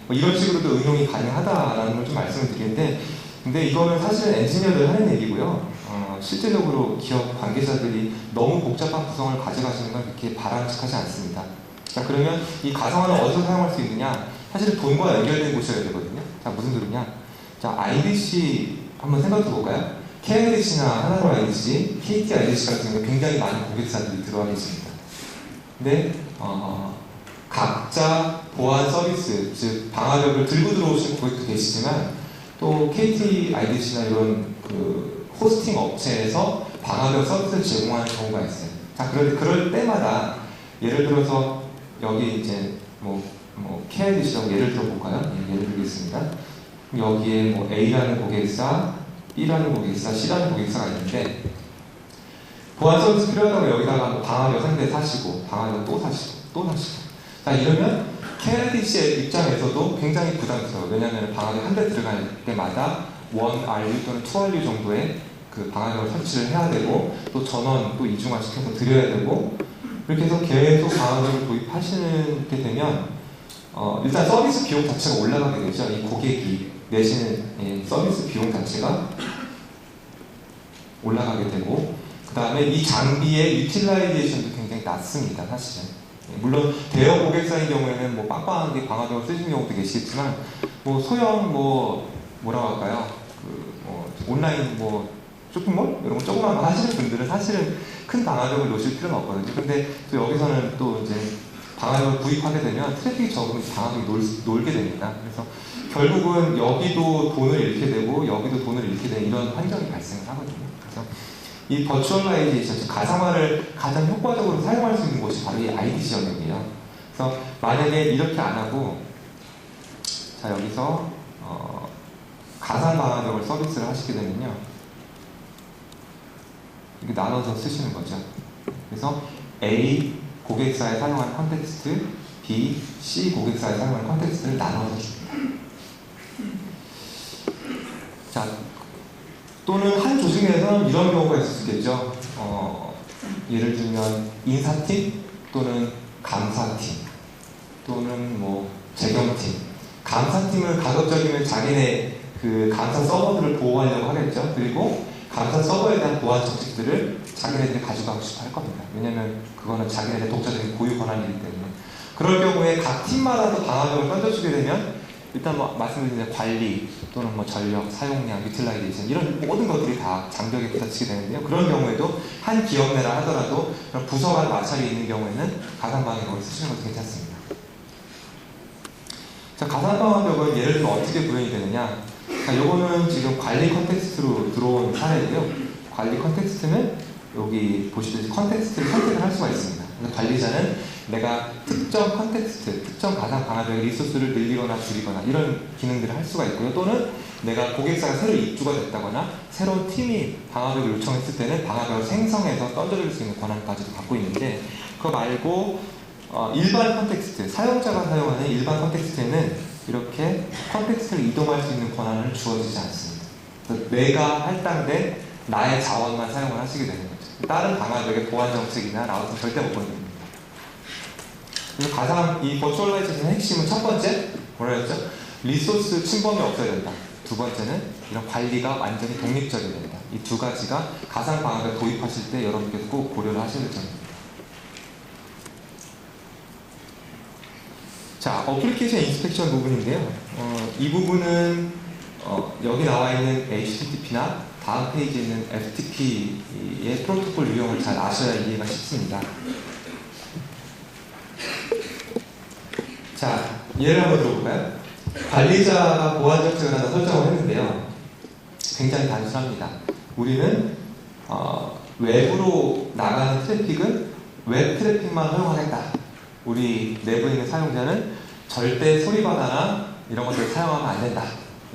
뭐 이런 식으로도 응용이 가능하다라는 걸 좀 말씀을 드리는데, 근데 이거는 사실은 엔지니어들 하는 얘기고요. 실제적으로 기업 관계자들이 너무 복잡한 구성을 가져가시는 건 그렇게 바람직하지 않습니다. 자, 그러면 이 가상화는 어디서 사용할 수 있느냐? 사실 돈과 연결된 곳이어야 되거든요. 자, 무슨 소리냐? 자, IDC 한번 생각해 볼까요? KIDC나 하나로 IDC, KT IDC 같은 경우 굉장히 많은 고객사들이 들어와 계십니다. 근데 각자 보안 서비스, 즉 방화벽을 들고 들어오신 고객도 계시지만 또 KT IDC나 이런 호스팅 업체에서 방화벽 서비스를 제공하는 경우가 있어요. 자, 그럴 때마다 예를 들어서 여기 이제 KIDC라고 예를 들어볼까요? 예를 들겠습니다. 여기에 A라는 고객사, B라는 고객사, C라는 고객사가 있는데 보안 서비스 필요하다고 여기다가 방화벽 한 대 사시고 방화벽 또 사시고 또 사시고, 자, 이러면 KIDC의 입장에서도 굉장히 부담스러워요. 왜냐하면 방화벽 한 대 들어갈 때마다 1RU 또는 2RU 정도의 그 방화벽을 설치를 해야 되고 또 전원 또 이중화시켜서 드려야 되고, 이렇게 해서 계속 방화벽을 도입하시게 되면 일단 서비스 비용 자체가 올라가게 되죠. 이 고객이 내시는 서비스 비용 자체가 올라가게 되고, 그 다음에 이 장비의 유틸라이제이션도 굉장히 낮습니다. 사실은. 물론 대형 고객사의 경우에는 빵빵하게 방화벽을 쓰시는 경우도 계시겠지만 소형 뭐라고 할까요? 온라인 쇼핑몰 이런 거 조그만 거 하시는 분들은 사실은 큰 방화벽을 놓으실 필요는 없거든요. 근데 또 여기서는 또 이제 방화벽을 구입하게 되면 트래픽이 적으면 방화벽이 놀게 됩니다. 그래서 결국은 여기도 돈을 잃게 되고 여기도 돈을 잃게 되는 이런 환경이 발생을 하거든요. 그래서 이 버추얼라이제이션, 즉 가상화를 가장 효과적으로 사용할 수 있는 곳이 바로 이 IDC 영역이에요. 그래서 만약에 이렇게 안 하고 자 여기서 가상 방화벽을 서비스를 하시게 되면요, 이렇게 나눠서 쓰시는 거죠. 그래서 A 고객사에 사용한 컨텍스트, B, C 고객사에 사용한 컨텍스트를 나눠서 줍니다. 자, 또는 한 조직 내에서는 이런 경우가 있을 수 있겠죠. 예를 들면 인사팀 또는 감사팀 또는 뭐 재경팀. 감사팀은 가급적이면 자기네 그 감사 서버들을 보호하려고 하겠죠. 그리고 감사 서버에 대한 보안 정책들을 자기네들이 가져가고 싶어 할 겁니다. 왜냐면 그거는 자기네들의 독자적인 고유 권한이기 때문에. 그럴 경우에 각 팀마다도 방화벽을 던져주게 되면 일단 뭐 말씀드린 대로 관리 또는 뭐 전력, 사용량, 유틸라이제이션 이런 모든 것들이 다 장벽에 부딪히게 되는데요. 그런 경우에도 한 기업 내라 하더라도 그런 부서 간 마찰이 있는 경우에는 가상 방화벽을 쓰시는 것도 괜찮습니다. 자, 가상 방화벽은 예를 들면 어떻게 구현이 되느냐? 자, 요거는 지금 관리 컨텍스트로 들어온 사례고요. 관리 컨텍스트는 여기 보시듯이 컨텍스트를 선택을 할 수가 있습니다. 그래서 관리자는 내가 특정 컨텍스트, 특정 가상 방화벽의 리소스를 늘리거나 줄이거나 이런 기능들을 할 수가 있고요. 또는 내가 고객사가 새로 입주가 됐다거나 새로운 팀이 방화벽을 요청했을 때는 방화벽을 생성해서 던져줄 수 있는 권한까지도 갖고 있는데, 그거 말고 일반 컨텍스트, 사용자가 사용하는 일반 컨텍스트에는 이렇게 컨텍스트를 이동할 수 있는 권한을 주어지지 않습니다. 내가 할당된 나의 자원만 사용을 하시게 되는 거죠. 다른 방화벽의 보안 정책이나 라우터는 절대 못 건드립니다. 그래서 가상 이 버추얼라이제이션의 핵심은 첫 번째 뭐라 했죠? 리소스 침범이 없어야 된다. 두 번째는 이런 관리가 완전히 독립적이 된다. 이 두 가지가 가상 방화벽 도입하실 때 여러분께서 꼭 고려를 하셔야 점입니다. 자, 어플리케이션 인스펙션 부분인데요. 이 부분은 여기 나와 있는 HTTP나 다음 페이지에 있는 FTP의 프로토콜 유형을 잘 아셔야 이해가 쉽습니다. 자, 예를 한번 들어볼까요? 관리자가 보안 정책을 하나 설정을 했는데요. 굉장히 단순합니다. 우리는 외부로 나가는 트래픽은 웹 트래픽만 허용하겠다. 우리 내부에 있는 사용자는 절대 소리바다나 이런 것들을 사용하면 안 된다.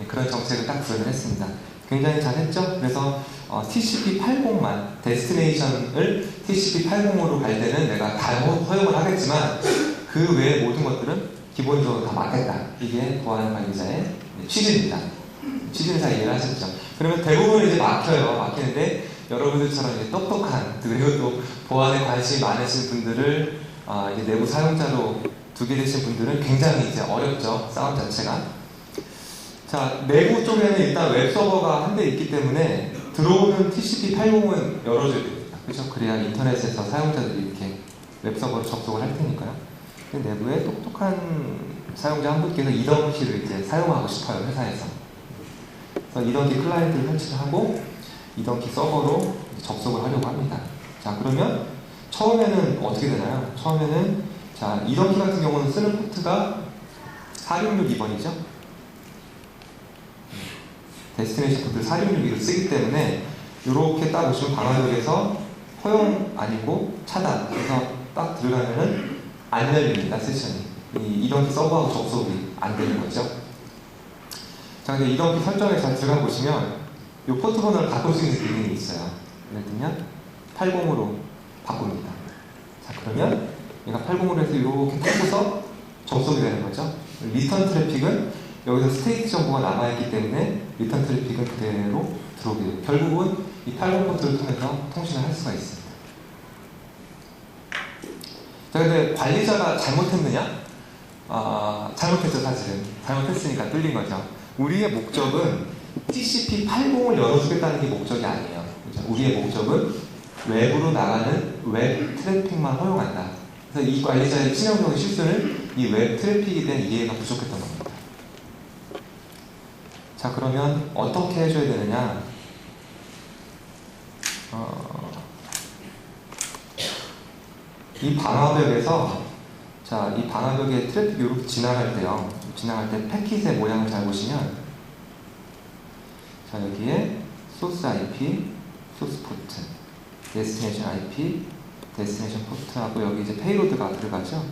그런 정책을 딱 구현을 했습니다. 굉장히 잘했죠? 그래서 TCP80만, 데스티네이션을 TCP80으로 갈 때는 내가 다 허용을 하겠지만 그 외의 모든 것들은 기본적으로 다 막겠다. 이게 보안 관리자의 취지입니다. 취지는 잘 이해를 하셨죠? 그러면 대부분 이제 막혀요. 막히는데 여러분들처럼 이제 똑똑한, 그리고 또 보안에 관심이 많으신 분들을 이제 내부 사용자로 두게 되신 분들은 굉장히 이제 어렵죠. 싸움 자체가. 자, 내부 쪽에는 일단 웹서버가 한 대 있기 때문에 들어오는 TCP80은 열어줘야 됩니다. 그렇죠? 그래야 인터넷에서 사용자들이 이렇게 웹서버로 접속을 할 테니까요. 근데 내부에 똑똑한 사용자 한 분께서 이던키를 이제 사용하고 싶어요, 회사에서. 그래서 이던키 클라이언트를 설치하고 이던키 서버로 접속을 하려고 합니다. 자, 그러면 처음에는 어떻게 되나요? 처음에는 자, 이던키 같은 경우는 쓰는 포트가 4662번이죠. 데스티네이션 포트를 4662를 쓰기 때문에 이렇게 딱 보시면 방화벽에서 허용 아니고 차단. 그래서 딱 들어가면은 안 열립니다, 세션이. 이 이던키 서버하고 접속이 안 되는 거죠. 자, 근데 이던키 설정에 잘 들어가 보시면 이 포트 번호를 바꿀 수 있는 기능이 있어요. 예를 들면 80으로 바꿉니다. 자, 그러면 얘가 80으로 해서 이렇게 끄고서 접속이 되는 거죠. 리턴 트래픽은 여기서 스테이트 정보가 남아있기 때문에 리턴 트래픽은 그대로 들어오게 돼요. 결국은 이 80 포트를 통해서 통신을 할 수가 있습니다. 자, 근데 관리자가 잘못했느냐? 잘못했죠, 사실은. 잘못했으니까 뚫린 거죠. 우리의 목적은 TCP80을 열어주겠다는 게 목적이 아니에요. 그렇죠? 우리의 목적은 외부로 나가는 웹 트래픽만 허용한다. 그래서 이 관리자의 치명적인 실수는 이 웹 트래픽에 대한 이해가 부족했던 겁니다. 자, 그러면 어떻게 해줘야 되느냐? 이 방화벽에서 자, 이 방화벽에 트래픽이 이렇게 지나갈 때요. 지나갈 때 패킷의 모양을 잘 보시면 자, 여기에 소스 IP, 소스 포트, 데스티네이션 IP, 데스티네이션 포트하고 여기 이제 페이로드가 들어가죠.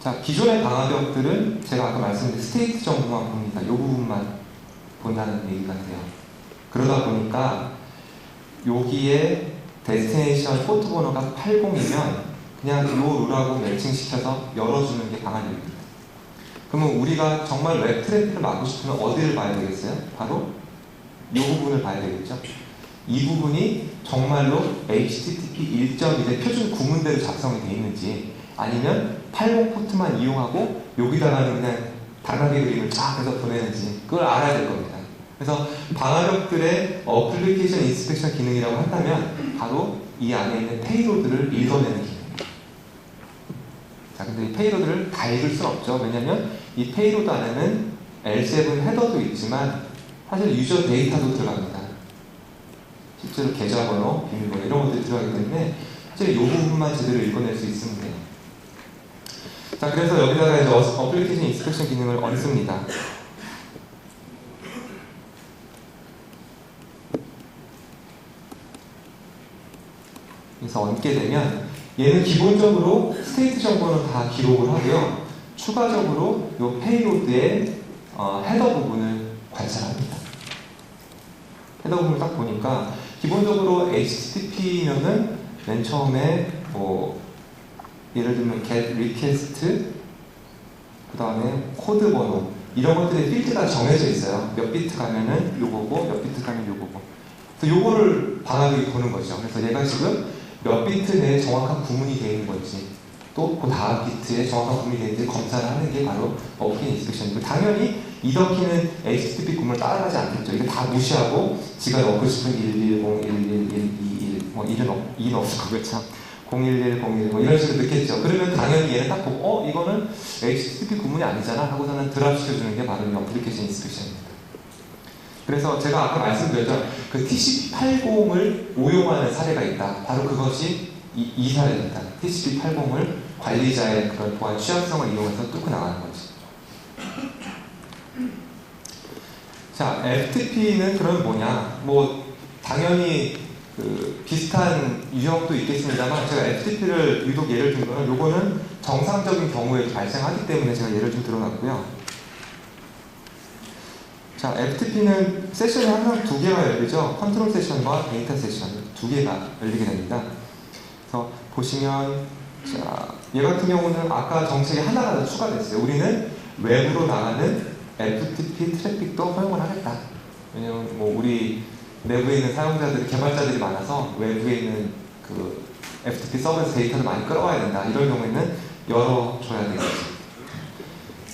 자, 기존의 방화벽들은 제가 아까 말씀드린 스테이트 정도만 봅니다. 이 부분만 본다는 얘기가 돼요. 그러다 보니까 여기에 데스티네이션 포트 번호가 80이면 그냥 이 룰하고 매칭시켜서 열어주는 게 방안입니다. 그러면 우리가 정말 웹 트래픽을 막고 싶으면 어디를 봐야 되겠어요? 바로 이 부분을 봐야 되겠죠. 이 부분이 정말로 HTTP 1.1의 표준 구문대로 작성이 되어 있는지 아니면 80 포트만 이용하고 여기다가는 그냥 단락의 그림을 쫙 해서 보내는지 그걸 알아야 될 겁니다. 그래서 방화벽들의 어플리케이션 인스펙션 기능이라고 한다면 바로 이 안에 있는 페이로드를 읽어내는 기능입니다. 자, 근데 이 페이로드를 다 읽을 수는 없죠. 왜냐하면 이 페이로드 안에는 L7 헤더도 있지만 사실 유저 데이터도 들어갑니다. 실제로 계좌번호, 비밀번호 이런 것들이 들어가기 때문에 실제로 이 부분만 제대로 읽어낼 수 있으면 돼요. 자, 그래서 여기다가 이제 어플리케이션 인스펙션 기능을 얹습니다. 그래서 얹게 되면 얘는 기본적으로 스테이트 정보는 다 기록을 하고요. 추가적으로 이 페이로드의 헤더 부분을 관찰합니다. 헤더 부분을 딱 보니까 기본적으로 HTTP면은 맨 처음에 뭐 예를 들면 get request 그 다음에 코드 번호 이런 것들의 필드가 정해져 있어요. 몇 비트 가면은 요거고 몇 비트 가면 요거고. 그래서 요거를 방화벽이 보는 거죠. 그래서 얘가 지금 몇 비트 내에 정확한 구문이 되어 있는 건지 또 그 다음 비트에 정확한 구문이 되어 있는지 검사를 하는 게 바로 어플리케이션 인스펙션이고 당연히 이더키는 HTTP 구문을 따라가지 않겠죠. 이거 다 무시하고 지가 넣고 싶은 110, 111, 121 뭐 2는 없을 거겠죠. 011, 010 뭐 이런 식으로 넣겠죠. 그러면 당연히 얘는 딱 보고 이거는 HTTP 구문이 아니잖아 하고서는 드랍 시켜주는 게 바로 이 어플리케이션 인스펙션입니다. 그래서 제가 아까 말씀드렸죠. 그 TCP80을 오용하는 사례가 있다. 바로 그것이 이 사례입니다. TCP80을 관리자의 그런 보안 취약성을 이용해서 뚫고 나가는 거지. 자, FTP는 그럼 뭐냐? 뭐 당연히 그 비슷한 유형도 있겠습니다만 제가 FTP를 유독 예를 든 거는 요거는 정상적인 경우에 발생하기 때문에 제가 예를 좀 들어놨고요. 자, FTP는 세션이 항상 두 개가 열리죠. 컨트롤 세션과 데이터 세션 두 개가 열리게 됩니다. 그래서 보시면 자, 얘 같은 경우는 아까 정책이 하나가 더 추가됐어요. 우리는 외부로 나가는 FTP 트래픽도 허용을 하겠다. 왜냐면 뭐 우리 내부에 있는 사용자들이 개발자들이 많아서 외부에 있는 그 FTP 서버에서 데이터를 많이 끌어와야 된다. 이런 경우에는 열어줘야 되겠지.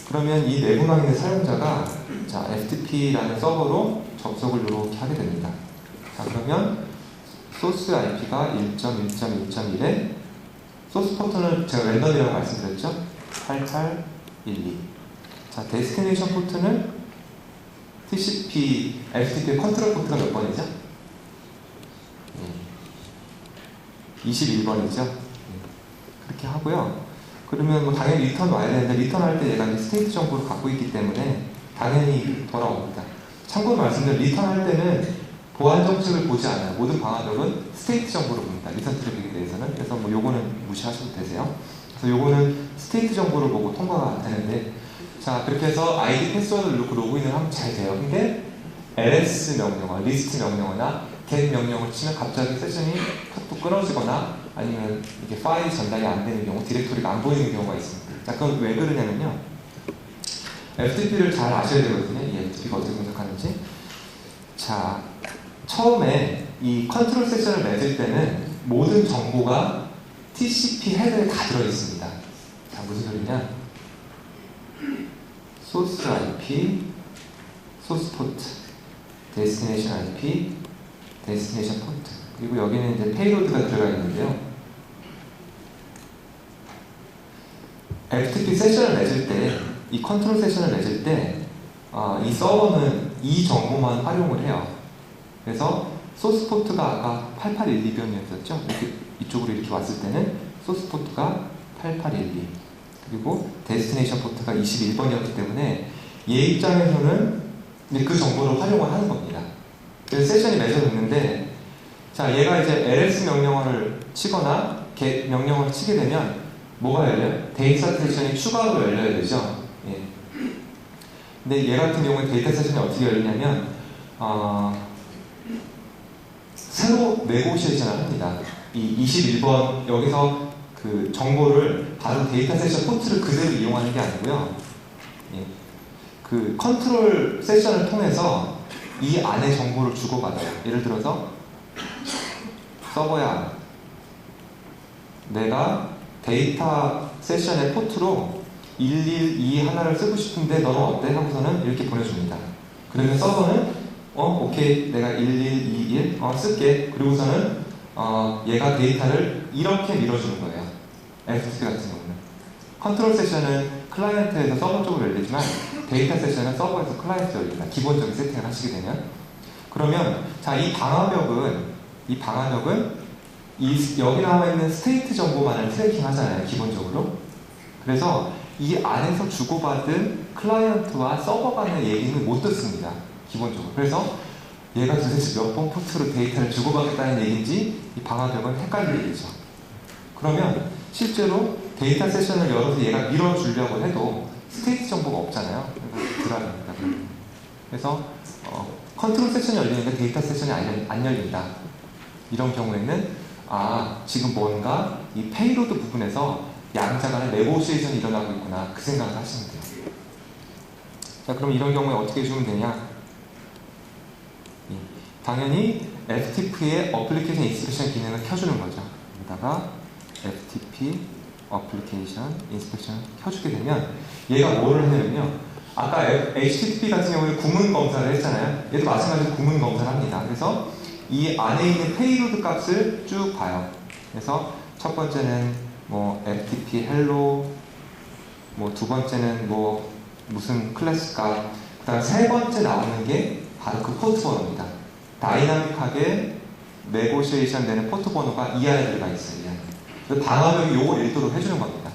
그러면 이 내부망 있는 사용자가 자, FTP라는 서버로 접속을 이렇게 하게 됩니다. 자, 그러면 소스 IP가 1.1.1.1에 소스 포트는 제가 랜덤이라고 말씀드렸죠? 8812. 자, 데스티네이션 포트는 TCP, FTP 컨트롤 포트가 몇 번이죠? 21번이죠? 그렇게 하고요. 그러면 뭐 당연히 리턴 와야 되는데 리턴할 때 얘가 이제 스테이트 정보를 갖고 있기 때문에 당연히 돌아옵니다. 참고로 말씀드리면 리턴할 때는 보안 정책을 보지 않아요. 모든 방화벽은 스테이트 정보를 봅니다. 리턴 트래픽에 대해서는. 그래서 뭐 요거는 무시하셔도 되세요. 그래서 요거는 스테이트 정보를 보고 통과가 되는데 자, 그렇게 해서 아이디 패스워드를 넣고 로그인을 하면 잘 돼요. 근데 ls 명령어, 리스트 명령어나 get 명령을 치면 갑자기 세션이 툭툭 끊어지거나 아니면 이게 파일이 전달이 안 되는 경우, 디렉토리가 안 보이는 경우가 있습니다. 자, 그건 왜 그러냐면요. FTP를 잘 아셔야 되거든요. 이 FTP가 어떻게 분석하는지. 자, 처음에 이 컨트롤 세션을 맺을 때는 모든 정보가 TCP 헤더에 다 들어있습니다. 자, 무슨 소리냐? 소스 IP, 소스 포트, 데스티네이션 IP, 데스티네이션 포트. 그리고 여기는 이제 페이로드가 들어가 있는데요. FTP 세션을 맺을 때, 이 컨트롤 세션을 맺을 때, 이 서버는 이 정보만 활용을 해요. 그래서 소스 포트가 아까 8812번이었죠. 이쪽으로 이렇게 왔을 때는 소스 포트가 8812, 그리고 데스티네이션 포트가 21번이었기 때문에 얘 입장에서는 이제 그 정보를 활용을 하는 겁니다. 그래서 세션이 맺어졌는데, 자, 얘가 이제 ls 명령어를 치거나 get 명령어를 치게 되면 뭐가 열려요? 데이터 세션이 추가로 열려야 되죠. 예. 근데 얘 같은 경우에 데이터 세션이 어떻게 열리냐면 새로 네고시에이션을 합니다. 이 21번 여기서 그 정보를 바로 데이터 세션 포트를 그대로 이용하는 게 아니고요. 예. 그 컨트롤 세션을 통해서 이 안에 정보를 주고받아요. 예를 들어서 서버야, 내가 데이터 세션의 포트로 112 하나를 쓰고 싶은데 너는 어때? 하고서는 이렇게 보내줍니다. 그러면 서버는 오케이, 내가 1121 쓸게. 그리고서는 얘가 데이터를 이렇게 밀어주는 거예요. FTP 같은 경우는 컨트롤 세션은 클라이언트에서 서버 쪽으로 열리지만 데이터 세션은 서버에서 클라이언트로 열립니다. 기본적인 세팅을 하시게 되면. 그러면 자, 이 방화벽은 여기 나와 있는 스테이트 정보만을 트래킹 하잖아요, 기본적으로. 그래서 이 안에서 주고받은 클라이언트와 서버 간의 얘기는 못 듣습니다, 기본적으로. 그래서 얘가 도대체 몇 번 포트로 데이터를 주고받겠다는 얘기인지 이 방화벽은 헷갈릴 얘기죠. 그러면 실제로 데이터 세션을 열어서 얘가 밀어주려고 해도 스테이트 정보가 없잖아요. 불안합니다. 그래서 컨트롤 세션이 열리는데 데이터 세션이 안 열린다. 이런 경우에는 지금 뭔가 이 페이로드 부분에서 양자 간의 네고시에이션이 일어나고 있구나, 그 생각을 하시면 돼요. 자, 그럼 이런 경우에 어떻게 해주면 되냐? 당연히 FTP의 어플리케이션 인스펙션 기능을 켜주는 거죠. 여기다가 FTP 어플리케이션 인스펙션 켜주게 되면 얘가 뭐를 하냐면요, 아까 HTTP 같은 경우에 구문 검사를 했잖아요. 얘도 마찬가지로 구문 검사를 합니다. 그래서 이 안에 있는 페이로드 값을 쭉 봐요. 그래서 첫 번째는 뭐 FTP hello, 뭐 두 번째는 뭐 무슨 클래스 값, 그 다음 세 번째 나오는 게 바로 그 포트 번호입니다. 다이나믹하게 네고시에이션 되는 포트 번호가 이 안에 들어가 있어요. 그 방화벽이 요걸 일도로 해주는 겁니다.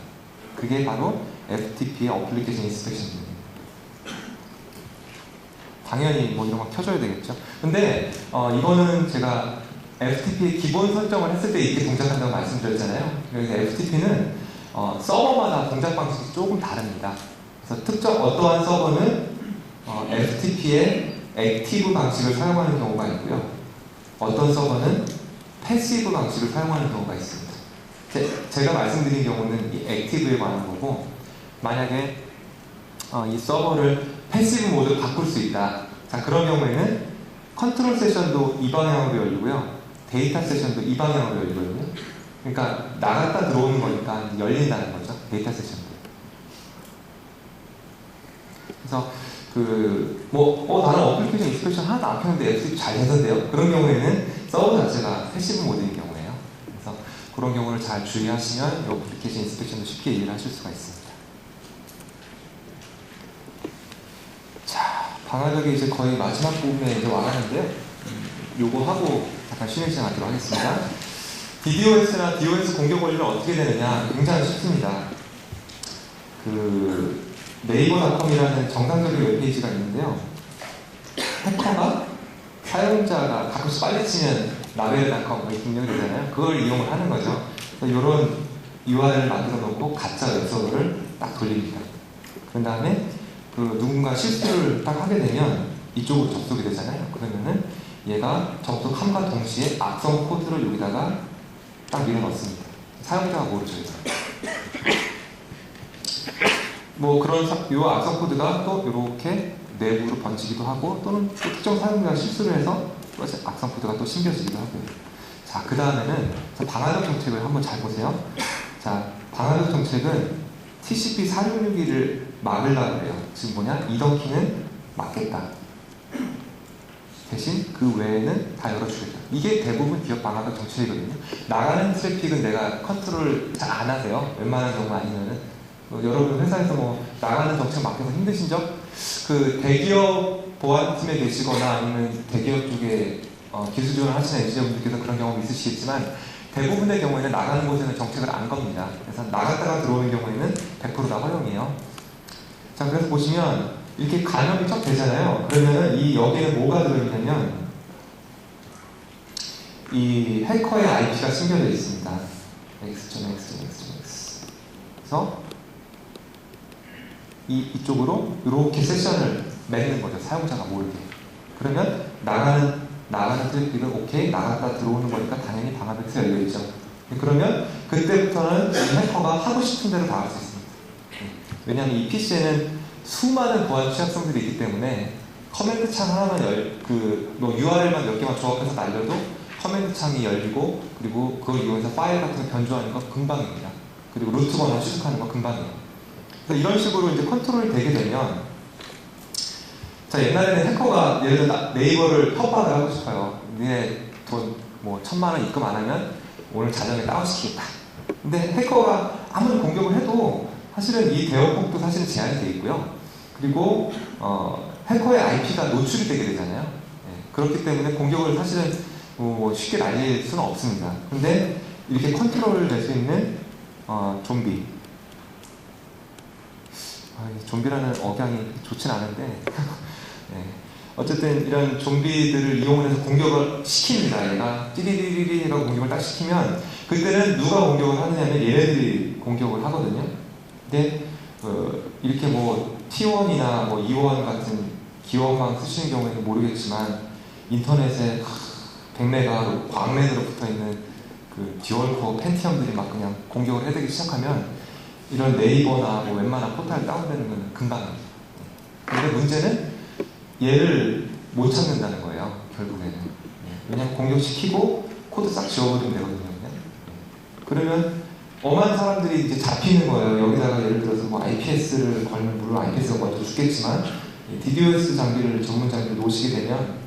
그게 바로 FTP의 어플리케이션 인스펙션입니다. 당연히 뭐 이런 거 켜줘야 되겠죠. 근데 이거는 제가 FTP의 기본 설정을 했을 때 이렇게 동작한다고 말씀드렸잖아요. 그래서 FTP는 서버마다 동작 방식이 조금 다릅니다. 그래서 특정 어떠한 서버는 FTP의 액티브 방식을 사용하는 경우가 있고요. 어떤 서버는 패시브 방식을 사용하는 경우가 있습니다. 제가 말씀드린 경우는 이 액티브에 관한 거고, 만약에 이 서버를 패시브 모드로 바꿀 수 있다. 자, 그런 경우에는 컨트롤 세션도 이 방향으로 열리고요. 데이터 세션도 이 방향으로 열리거든요. 그러니까 나갔다 들어오는 거니까 열린다는 거죠. 데이터 세션도. 그래서 나는 어플리케이션 인스펙션 하나도 안 켰는데 FTP 잘 되던데요. 그런 경우에는 서버 자체가 패시브 모드인 경우예요. 그래서 그런 경우를 잘 주의하시면 이 어플리케이션 인스펙션도 쉽게 이해를 하실 수가 있습니다. 자, 방화벽이 이제 거의 마지막 부분에 이제 와가는데요. 요거 하고 잠깐 쉬는 시간 갖도록 하겠습니다. DDoS나 DOS 공격 원리는 어떻게 되느냐? 굉장히 쉽습니다. 네이버닷컴이라는 정상적인 웹페이지가 있는데요. 해커가 사용자가 가끔씩 빨리 치면 라벨닷컴 입력이 되잖아요. 그걸 이용을 하는 거죠. 그래서 이런 URL을 만들어 놓고 가짜 웹서버를 딱 돌립니다. 그 다음에 누군가 실수를 딱 하게 되면 이쪽으로 접속이 되잖아요. 그러면은 얘가 접속함과 동시에 악성 코드를 여기다가 딱 밀어 넣습니다. 사용자가 모르죠. 뭐 그런 요 악성 코드가 또 이렇게 내부로 번지기도 하고, 또는 또 특정 사용자가 실수를 해서 또 악성 코드가 또 심겨지기도 하고요. 자, 그 다음에는 방화벽 정책을 한번 잘 보세요. 자, 방화벽 정책은 TCP 4661을 막으려고 해요. 지금 뭐냐? 이더키는 막겠다. 대신 그 외에는 다 열어주겠다. 이게 대부분 기업 방화벽 정책이거든요. 나가는 트래픽은 내가 컨트롤 잘 안 하세요. 웬만한 경우 아니면은. 여러분 회사에서 나가는 정책 맡겨서 힘드신 적? 대기업 보안팀에 계시거나 아니면 대기업 쪽에 기술 지원을 하시는 엔지니어분들께서 그런 경험이 있으시겠지만 대부분의 경우에는 나가는 곳에는 정책을 안 겁니다. 그래서 나갔다가 들어오는 경우에는 100% 다 허용이에요. 자, 그래서 보시면 이렇게 감염이 쫙 되잖아요. 그러면은 이 여기에 뭐가 들어있냐면 이 해커의 IP가 숨겨져 있습니다. x.x.x.x. 그래서 이쪽으로 이렇게 세션을 맺는 거죠. 사용자가 모르게. 그러면 나가는 트래픽을 오케이, 나갔다 들어오는 거니까 당연히 방화벽이 열려있죠. 그러면 그때부터는 이 해커가 하고 싶은 대로 다 할 수 있습니다. 왜냐하면 이 PC에는 수많은 보안 취약성들이 있기 때문에 커맨드 창 하나만 뭐 URL만 몇 개만 조합해서 날려도 커맨드 창이 열리고, 그리고 그걸 이용해서 파일 같은 거 변조하는 거 금방입니다. 그리고 루트 번호 추적하는 거 금방이에요. 그래서 이런 식으로 이제 컨트롤이 되게 되면, 자, 옛날에는 해커가 예를 들어 네이버를 협박을 하고 싶어요. 니네 돈 뭐 1000만 원 입금 안 하면 오늘 자정에 다운시키겠다. 근데 해커가 아무리 공격을 해도 사실은 이 대역폭도 사실은 제한이 되어 있고요. 그리고 해커의 IP가 노출이 되게 되잖아요. 네, 그렇기 때문에 공격을 사실은 뭐 쉽게 날릴 수는 없습니다. 근데 이렇게 컨트롤 될 수 있는 좀비. 좀비라는 억양이 좋진 않은데 네. 어쨌든 이런 좀비들을 이용해서 공격을 시킵니다. 얘가 찌리리리리라고 공격을 딱 시키면 그때는 누가 공격을 하느냐면 얘네들이 공격을 하거든요. 근데 이렇게 뭐 T1이나 뭐 E1 같은 기원망 쓰시는 경우에는 모르겠지만 인터넷에 100메가 광랜으로 붙어있는 그 듀얼코어 펜티엄들이 막 그냥 공격을 해대기 시작하면 이런 네이버나 뭐 웬만한 포탈 다운되는 건 금방입니다. 근데 문제는 얘를 못 찾는다는 거예요, 결국에는. 왜냐면 공격시키고 코드 싹 지워버리면 되거든요. 그러면 엄한 사람들이 이제 잡히는 거예요. 여기다가 예를 들어서 뭐 IPS를 걸면, 물론 IPS가 먼저 죽겠지만 DDoS 장비를, 전문 장비를 놓으시게 되면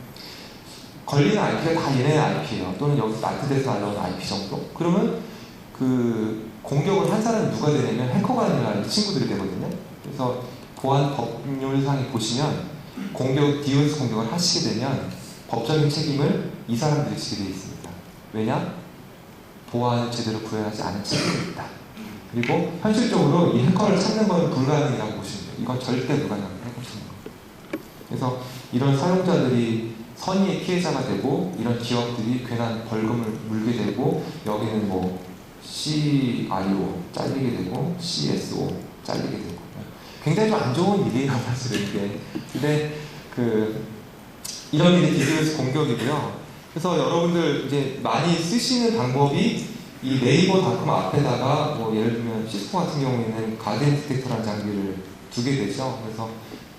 걸리는 IP가 다 얘네 IP예요. 또는 여기서 나트에서 날라오는 IP 정도? 그러면 그 공격을 한 사람이 누가 되냐면 해커가 아니라 이 친구들이 되거든요. 그래서 보안 법률상에 보시면 DDoS 공격을 하시게 되면 법적인 책임을 이 사람들이 지게 되어 있습니다. 왜냐? 보안을 제대로 구현하지 않은 책임이 있다. 그리고 현실적으로 이 해커를 찾는 건 불가능이라고 보시면 돼요. 이건 절대 불가능합니다. 해커 찾는 거. 그래서 이런 사용자들이 선의의 피해자가 되고, 이런 기업들이 괜한 벌금을 물게 되고, 여기는 뭐 CIO 잘리게 되고 CSO 잘리게 되고, 굉장히 좀 안 좋은 일이에요, 사실은 이게. 근데 이런 일이 DDoS 공격이고요. 그래서 여러분들 이제 많이 쓰시는 방법이 이 네이버닷컴 앞에다가 뭐 예를 들면 시스코 같은 경우에는 가디언 디텍터라는 장비를 두게 되죠. 그래서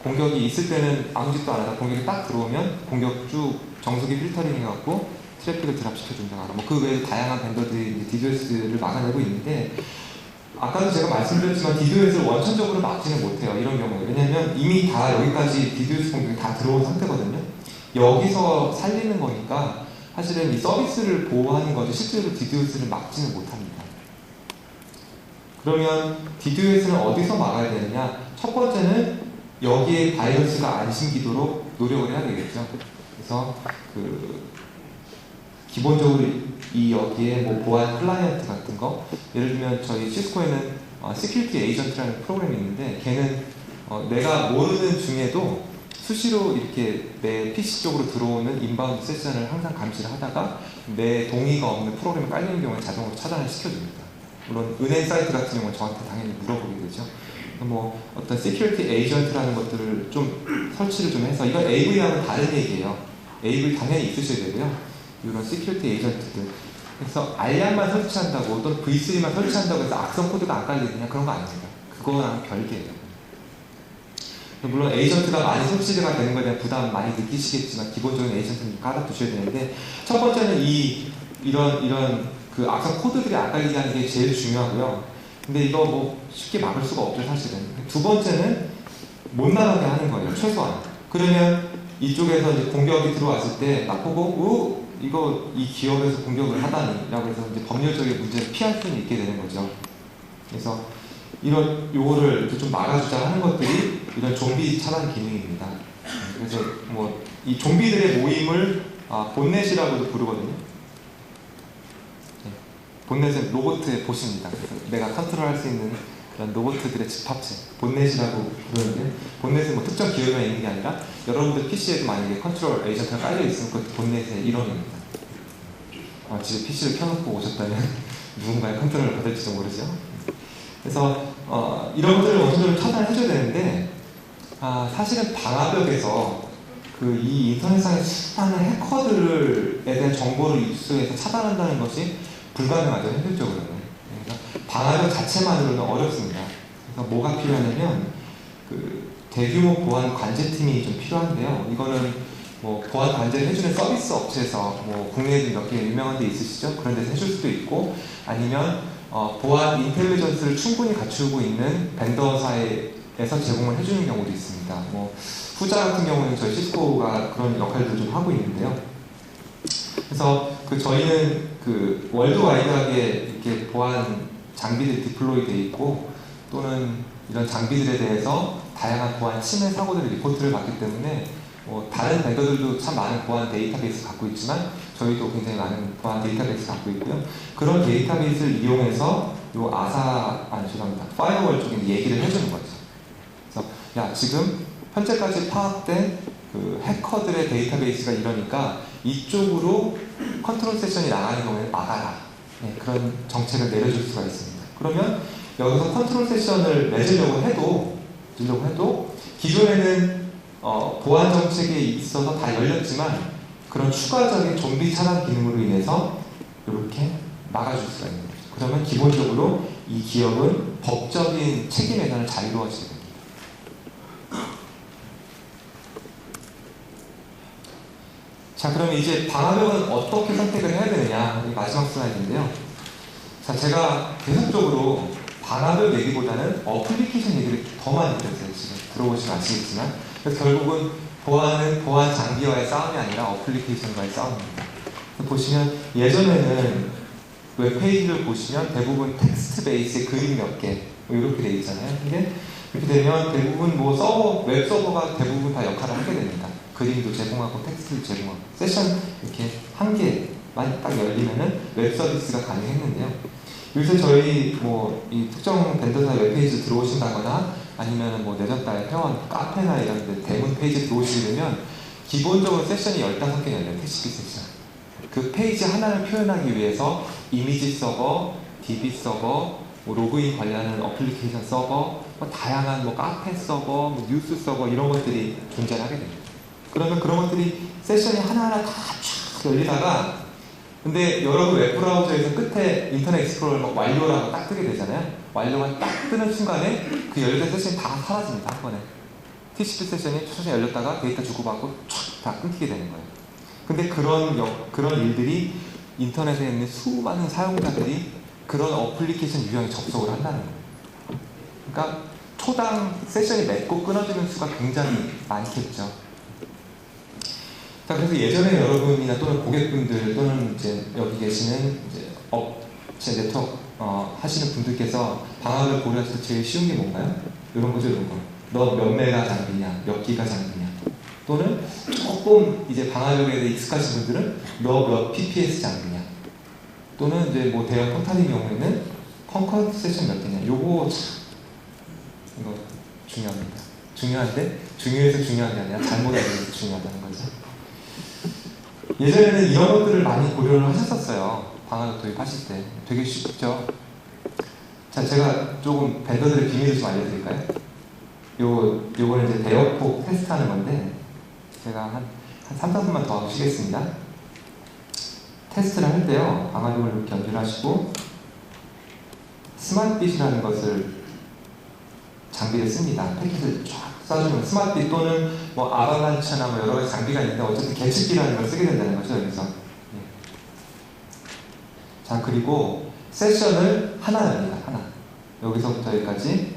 공격이 있을 때는 아무 짓도 안 하다 공격이 딱 들어오면 공격 쭉 정수기 필터링 해갖고 트래픽을 드랍시켜준다거나 뭐 그 외에 다양한 벤더들이 DDoS를 막아내고 있는데, 아까도 제가 말씀드렸지만 DDoS를 원천적으로 막지는 못해요. 이런 경우에. 왜냐면 이미 다 여기까지 DDoS 공격이 다 들어온 상태거든요. 여기서 살리는 거니까 사실은 이 서비스를 보호하는 거지 실제로 DDoS를 막지는 못합니다. 그러면 DDoS는 어디서 막아야 되느냐? 첫 번째는 여기에 바이러스가 안 심기도록 노력을 해야 되겠죠. 그래서 기본적으로 여기에 뭐 보안 클라이언트 같은 거, 예를 들면 저희 시스코에는 시큐리티 에이전트라는 프로그램이 있는데, 걔는 내가 모르는 중에도 수시로 이렇게 내 PC 쪽으로 들어오는 인바운드 세션을 항상 감시를 하다가 내 동의가 없는 프로그램이 깔리는 경우에 자동으로 차단을 시켜줍니다. 물론 은행 사이트 같은 경우는 저한테 당연히 물어보게 되죠. 뭐 어떤 시큐리티 에이전트라는 것들을 좀 설치를 좀 해서, 이건 AV랑은 다른 얘기예요. AV 당연히 있으셔야 되고요. 이런 시큐리티 에이전트들. 그래서 알약만 설치한다고 또는 V3만 설치한다고 해서 악성 코드가 안 깔리느냐, 그런 거 아닙니다. 그거랑 별개예요. 물론 에이전트가 많이 설치가 되는 것에 대한 부담 많이 느끼시겠지만 기본적인 에이전트는 깔아 두셔야 되는데, 첫 번째는 이런 그 악성 코드들이 안 깔리게 하는 게 제일 중요하고요. 근데 이거 뭐 쉽게 막을 수가 없죠, 사실은. 두 번째는 못 나가게 하는 거예요, 최소한. 그러면 이쪽에서 이제 공격이 들어왔을 때 딱 보고 이 기업에서 공격을 하다니 라고 해서 이제 법률적인 문제를 피할 수는 있게 되는 거죠. 그래서 요거를 좀 막아주자 하는 것들이 이런 좀비 차단 기능입니다. 그래서 뭐 이 좀비들의 모임을 본넷이라고도 부르거든요. 네. 본넷은 로봇의 보시입니다. 그래서 내가 컨트롤할 수 있는 그런 로봇들의 집합체, 본넷이라고 부르는데, 본넷은 뭐 특정 기업에 있는 게 아니라 여러분들 PC에도 만약에 컨트롤 에이전트가 깔려 있으면 그것도 본넷의 일원입니다. 집에 PC를 켜놓고 오셨다면 누군가의 컨트롤을 받을지도 모르죠. 그래서 이런 것들을 원천적으로 차단을 해줘야 되는데, 사실은 방화벽에서 이 인터넷상의 수많은 해커들에 대한 정보를 입수해서 차단한다는 것이 불가능하죠, 현실적으로는. 그래서 방화벽 자체만으로는 어렵습니다. 그래서 뭐가 필요하냐면 대규모 보안 관제팀이 좀 필요한데요. 이거는 뭐 보안 관제를 해주는 서비스 업체에서 뭐 국내에 몇 개 유명한 데 있으시죠? 그런 데서 해줄 수도 있고, 아니면 보안 인텔리전스를 충분히 갖추고 있는 벤더사에서 제공을 해주는 경우도 있습니다. 뭐 후자 같은 경우는 저희 시스코가 그런 역할들을 좀 하고 있는데요. 그래서 저희는 월드와이드하게 이렇게 보안 장비들이 디플로이 되어 있고, 또는 이런 장비들에 대해서 다양한 보안 침해 사고들의 리포트를 받기 때문에 다른 벤더들도 참 많은 보안 데이터베이스 갖고 있지만 저희도 굉장히 많은 보안 데이터베이스 갖고 있고요. 그런 데이터베이스를 이용해서 죄송합니다. 파이어월 쪽에 얘기를 해주는 거죠. 그래서 야, 지금 현재까지 파악된 해커들의 데이터베이스가 이러니까 이쪽으로 컨트롤 세션이 나가는 경우에는 막아라. 네, 그런 정책을 내려줄 수가 있습니다. 그러면 여기서 컨트롤 세션을 맺으려고 해도 기존에는 보안 정책에 있어서 다 열렸지만 그런 추가적인 좀비 차단 기능으로 인해서 이렇게 막아줄 수가 있는 거죠. 그러면 기본적으로 이 기업은 법적인 책임 회단을 자유로워지게 됩니다. 자, 그러면 이제 방화벽은 어떻게 선택을 해야 되느냐, 이 마지막 슬라이드인데요. 자, 제가 계속적으로 방화벽 얘기보다는 어플리케이션 얘기를 더 많이 드렸어요. 지금 들어보시면 아시겠지만. 그래서 결국은 보안은 보안 장비와의 싸움이 아니라 어플리케이션과의 싸움입니다. 보시면 예전에는 웹페이지를 보시면 대부분 텍스트 베이스의 그림 몇 개 이렇게 되어 있잖아요. 근데 이렇게 되면 대부분 웹 서버가 대부분 다 역할을 하게 됩니다. 그림도 제공하고 텍스트도 제공하고 세션 이렇게 한 개만 딱 열리면은 웹 서비스가 가능했는데요. 요새 저희 이 특정 벤더사 웹페이지 들어오신다거나 아니면 내전달 회원 카페나 이런 데 대문 페이지 들어오시게 되면 기본적으로 세션이 15개 열려요. TCP 세션. 그 페이지 하나를 표현하기 위해서 이미지 서버, DB 서버, 로그인 관련하는 어플리케이션 서버, 다양한 카페 서버, 뉴스 서버 이런 것들이 존재하게 됩니다. 그러면 그런 것들이 세션이 하나하나 다 쫙 열리다가, 근데 여러분 웹브라우저에서 끝에 인터넷 익스플로러 완료라고 딱 뜨게 되잖아요. 완료가 딱 뜨는 순간에 그 열린 세션이 다 사라집니다. 한 번에. TCP 세션이 천천히 열렸다가 데이터 주고받고 촥 다 끊기게 되는 거예요. 근데 그런 일들이 인터넷에 있는 수많은 사용자들이 그런 어플리케이션 유형에 접속을 한다는 거예요. 그러니까 초당 세션이 맺고 끊어지는 수가 굉장히 많겠죠. 자, 그래서 예전에 여러분이나 또는 고객분들 또는 이제 여기 계시는 이제 업체 네트워크 하시는 분들께서 방학을 고려했을 때 제일 쉬운 게 뭔가요? 이런 거죠, 이런 거. 너 몇 메가 장비냐, 몇 기가 장비냐. 또는 조금 이제 방화벽에 대해 익숙하신 분들은 너 몇 PPS 장비냐. 또는 이제 대형 포탈인 경우에는 컨커런트 세션 몇 개냐. 요거 참 이거 중요합니다. 중요한데 중요해서 중요한 게 아니라 잘못 알고 중요하다는 거죠. 예전에는 이런 것들을 많이 고려를 하셨었어요. 방화벽 도입하실 때. 되게 쉽죠. 자, 제가 조금 벤더들의 비밀을 좀 알려드릴까요? 요거는 이제 대역폭 테스트하는 건데 제가 한 3, 4분만 더 하고 쉬겠습니다. 테스트를 할 때요, 방화벽을 이렇게 연결 하시고 스마트빗이라는 것을 장비를 씁니다. 패킷을 쫙 쏴주면 스마트빗 또는 아발란체나 여러 가지 장비가 있는데 어쨌든 계측기라는 걸 쓰게 된다는 거죠, 여기서. 네. 자, 그리고 세션을 하나 엽니다. 하나. 여기서부터 여기까지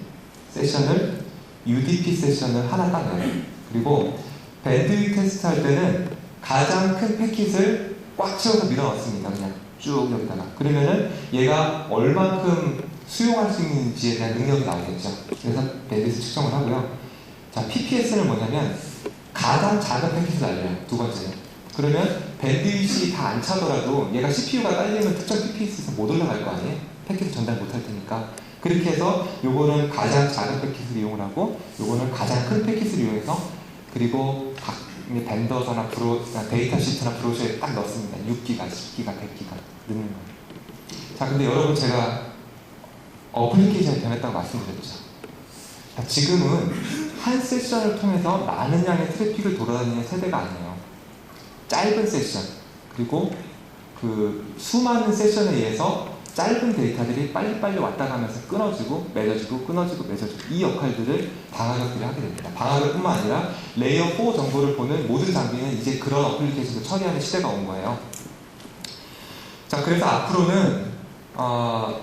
세션을 UDP 세션을 하나 딱 열어요. 그리고 밴드위드 테스트 할 때는 가장 큰 패킷을 꽉 채워서 밀어넣습니다. 그냥 쭉 여기다가. 그러면은 얘가 얼만큼 수용할 수 있는지에 대한 능력이 나오겠죠. 그래서 밴드위드 측정을 하고요. 자, PPS는 뭐냐면 가장 작은 패킷을 알려요. 두 번째는. 그러면 밴드윗이 다 안 차더라도 얘가 CPU가 딸리면 특정 PPS에서 못 올라갈 거 아니에요? 패킷을 전달 못 할 테니까. 그렇게 해서 요거는 가장 작은 패킷을 이용을 하고 요거는 가장 큰 패킷을 이용해서 그리고 각 벤더서나 데이터 시트나 브로셔에 딱 넣습니다. 6기가, 10기가, 100기가 넣는 거예요. 자, 근데 여러분 제가 어플리케이션이 변했다고 말씀드렸죠. 자, 지금은 한 세션을 통해서 많은 양의 트래픽을 돌아다니는 세대가 아니에요. 짧은 세션, 그리고 그 수많은 세션에 의해서 짧은 데이터들이 빨리빨리 왔다 가면서 끊어지고 맺어지고 끊어지고 맺어지고 이 역할들을 방화벽들이 하게 됩니다. 방화벽뿐만 아니라 레이어 4 정보를 보는 모든 장비는 이제 그런 어플리케이션을 처리하는 시대가 온 거예요. 자, 그래서 앞으로는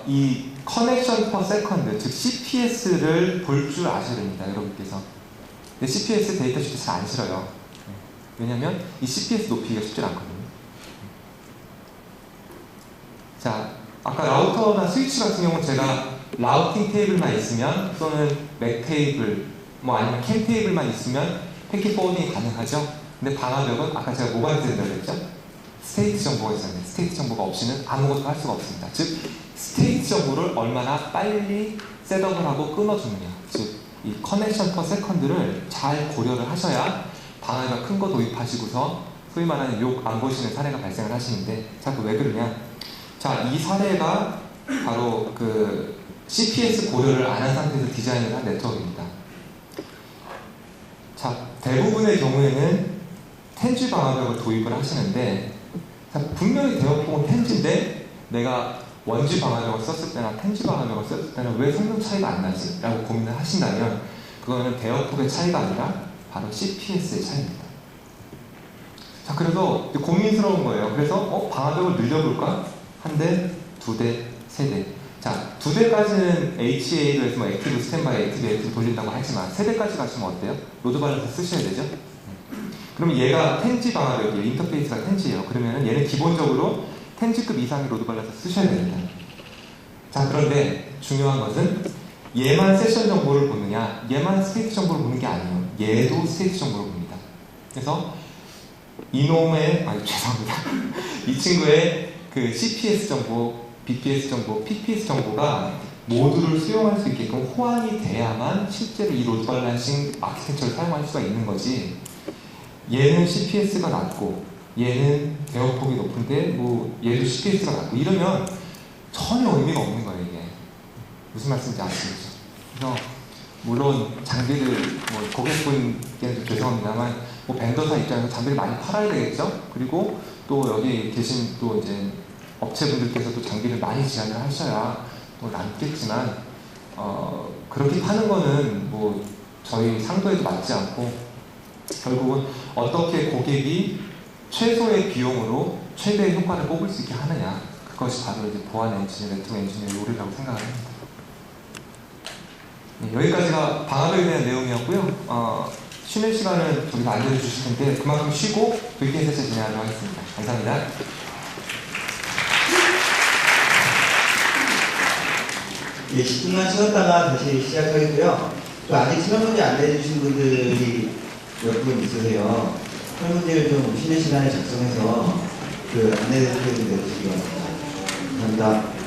이 커넥션 퍼 세컨드, 즉 CPS를 볼 줄 아셔야 됩니다, 여러분께서. 근데 CPS 데이터 시트 잘 안 실어요. 왜냐면 이 CPS 높이기가 쉽지 않거든요. 자, 아까 라우터나 스위치 같은 경우는 제가 라우팅 테이블만 있으면 또는 맥 테이블, 뭐 아니면 캠 테이블만 있으면 패킷 포워딩이 가능하죠. 근데 방화벽은 아까 제가 뭐가 된다고 했죠? 스테이트 정보가 있었는데 스테이트 정보가 없이는 아무것도 할 수가 없습니다. 즉 스테이트 정보를 얼마나 빨리 셋업을 하고 끊어주느냐, 즉 이 커넥션 퍼 세컨드를 잘 고려를 하셔야 방화벽 큰 거 도입하시고서 소위 말하는 욕 안 보시는 사례가 발생을 하시는데, 자, 그 왜 그러냐? 자, 이 사례가 바로 그 CPS 고려를 안 한 상태에서 디자인을 한 네트워크입니다. 자, 대부분의 경우에는 텐지 방화벽을 도입을 하시는데, 자, 분명히 대역폭은 텐지인데 내가 원지 방화벽을 썼을 때나 텐지 방화벽을 썼을 때는 왜 성능 차이가 안 나지? 라고 고민을 하신다면 그거는 대역폭의 차이가 아니라 바로 CPS의 차이입니다. 자, 그래서 고민스러운 거예요. 그래서 방화벽을 늘려볼까? 한 대, 두 대, 세 대. 자, 두 대까지는 HA로 해서 뭐 액티브 스탠바이, 액티브 돌린다고 하지만 세 대까지 가시면 어때요? 로드 밸런스 쓰셔야 되죠? 그럼 얘가 텐지 방화벽이에요. 인터페이스가 텐지예요. 그러면은 얘는 기본적으로 텐지급 이상의 로드 밸런스 쓰셔야 됩니다. 자, 그런데 중요한 것은 얘만 세션 정보를 보느냐, 얘만 스테이트 정보를 보는 게 아니에요. 얘도 스테이트 정보를 봅니다. 그래서 이놈의, 죄송합니다. 이 친구의 그 CPS 정보, BPS 정보, PPS 정보가 모두를 수용할 수 있게끔 호환이 돼야만 실제로 이 로드 밸런싱 아키텍처를 사용할 수가 있는 거지. 얘는 CPS가 낮고 얘는 대역폭이 높은데 뭐 얘도 CPS가 낮고 이러면 전혀 의미가 없는 거예요. 이게 무슨 말씀인지 아시겠죠? 그래서 물론 장비를 뭐 고객분께는 죄송합니다만 뭐 벤더사 입장에서 장비를 많이 팔아야 되겠죠. 그리고 또 여기 계신 또 이제 업체분들께서도 장비를 많이 제안을 하셔야 또 남겠지만 그렇게 파는 거는 뭐 저희 상도에도 맞지 않고 결국은 어떻게 고객이 최소의 비용으로 최대의 효과를 뽑을 수 있게 하느냐, 그것이 바로 이제 보안 엔지니어, 네트워크 엔지니어의 요리라고 생각을 합니다. 네, 여기까지가 방화벽에 대한 내용이었고요. 쉬는 시간은 저기서 알려주실 텐데 그만큼 쉬고 VPN 세션 진행하도록 하겠습니다. 감사합니다. 예, 10분만 쉬었다가 다시 시작하겠고요. 또 아직 설문지 안 내주신 분들이 몇 분 있으세요. 설문지를 좀 쉬는 시간에 작성해서 그 안내 데스크에 내주시기 바랍니다. 감사합니다.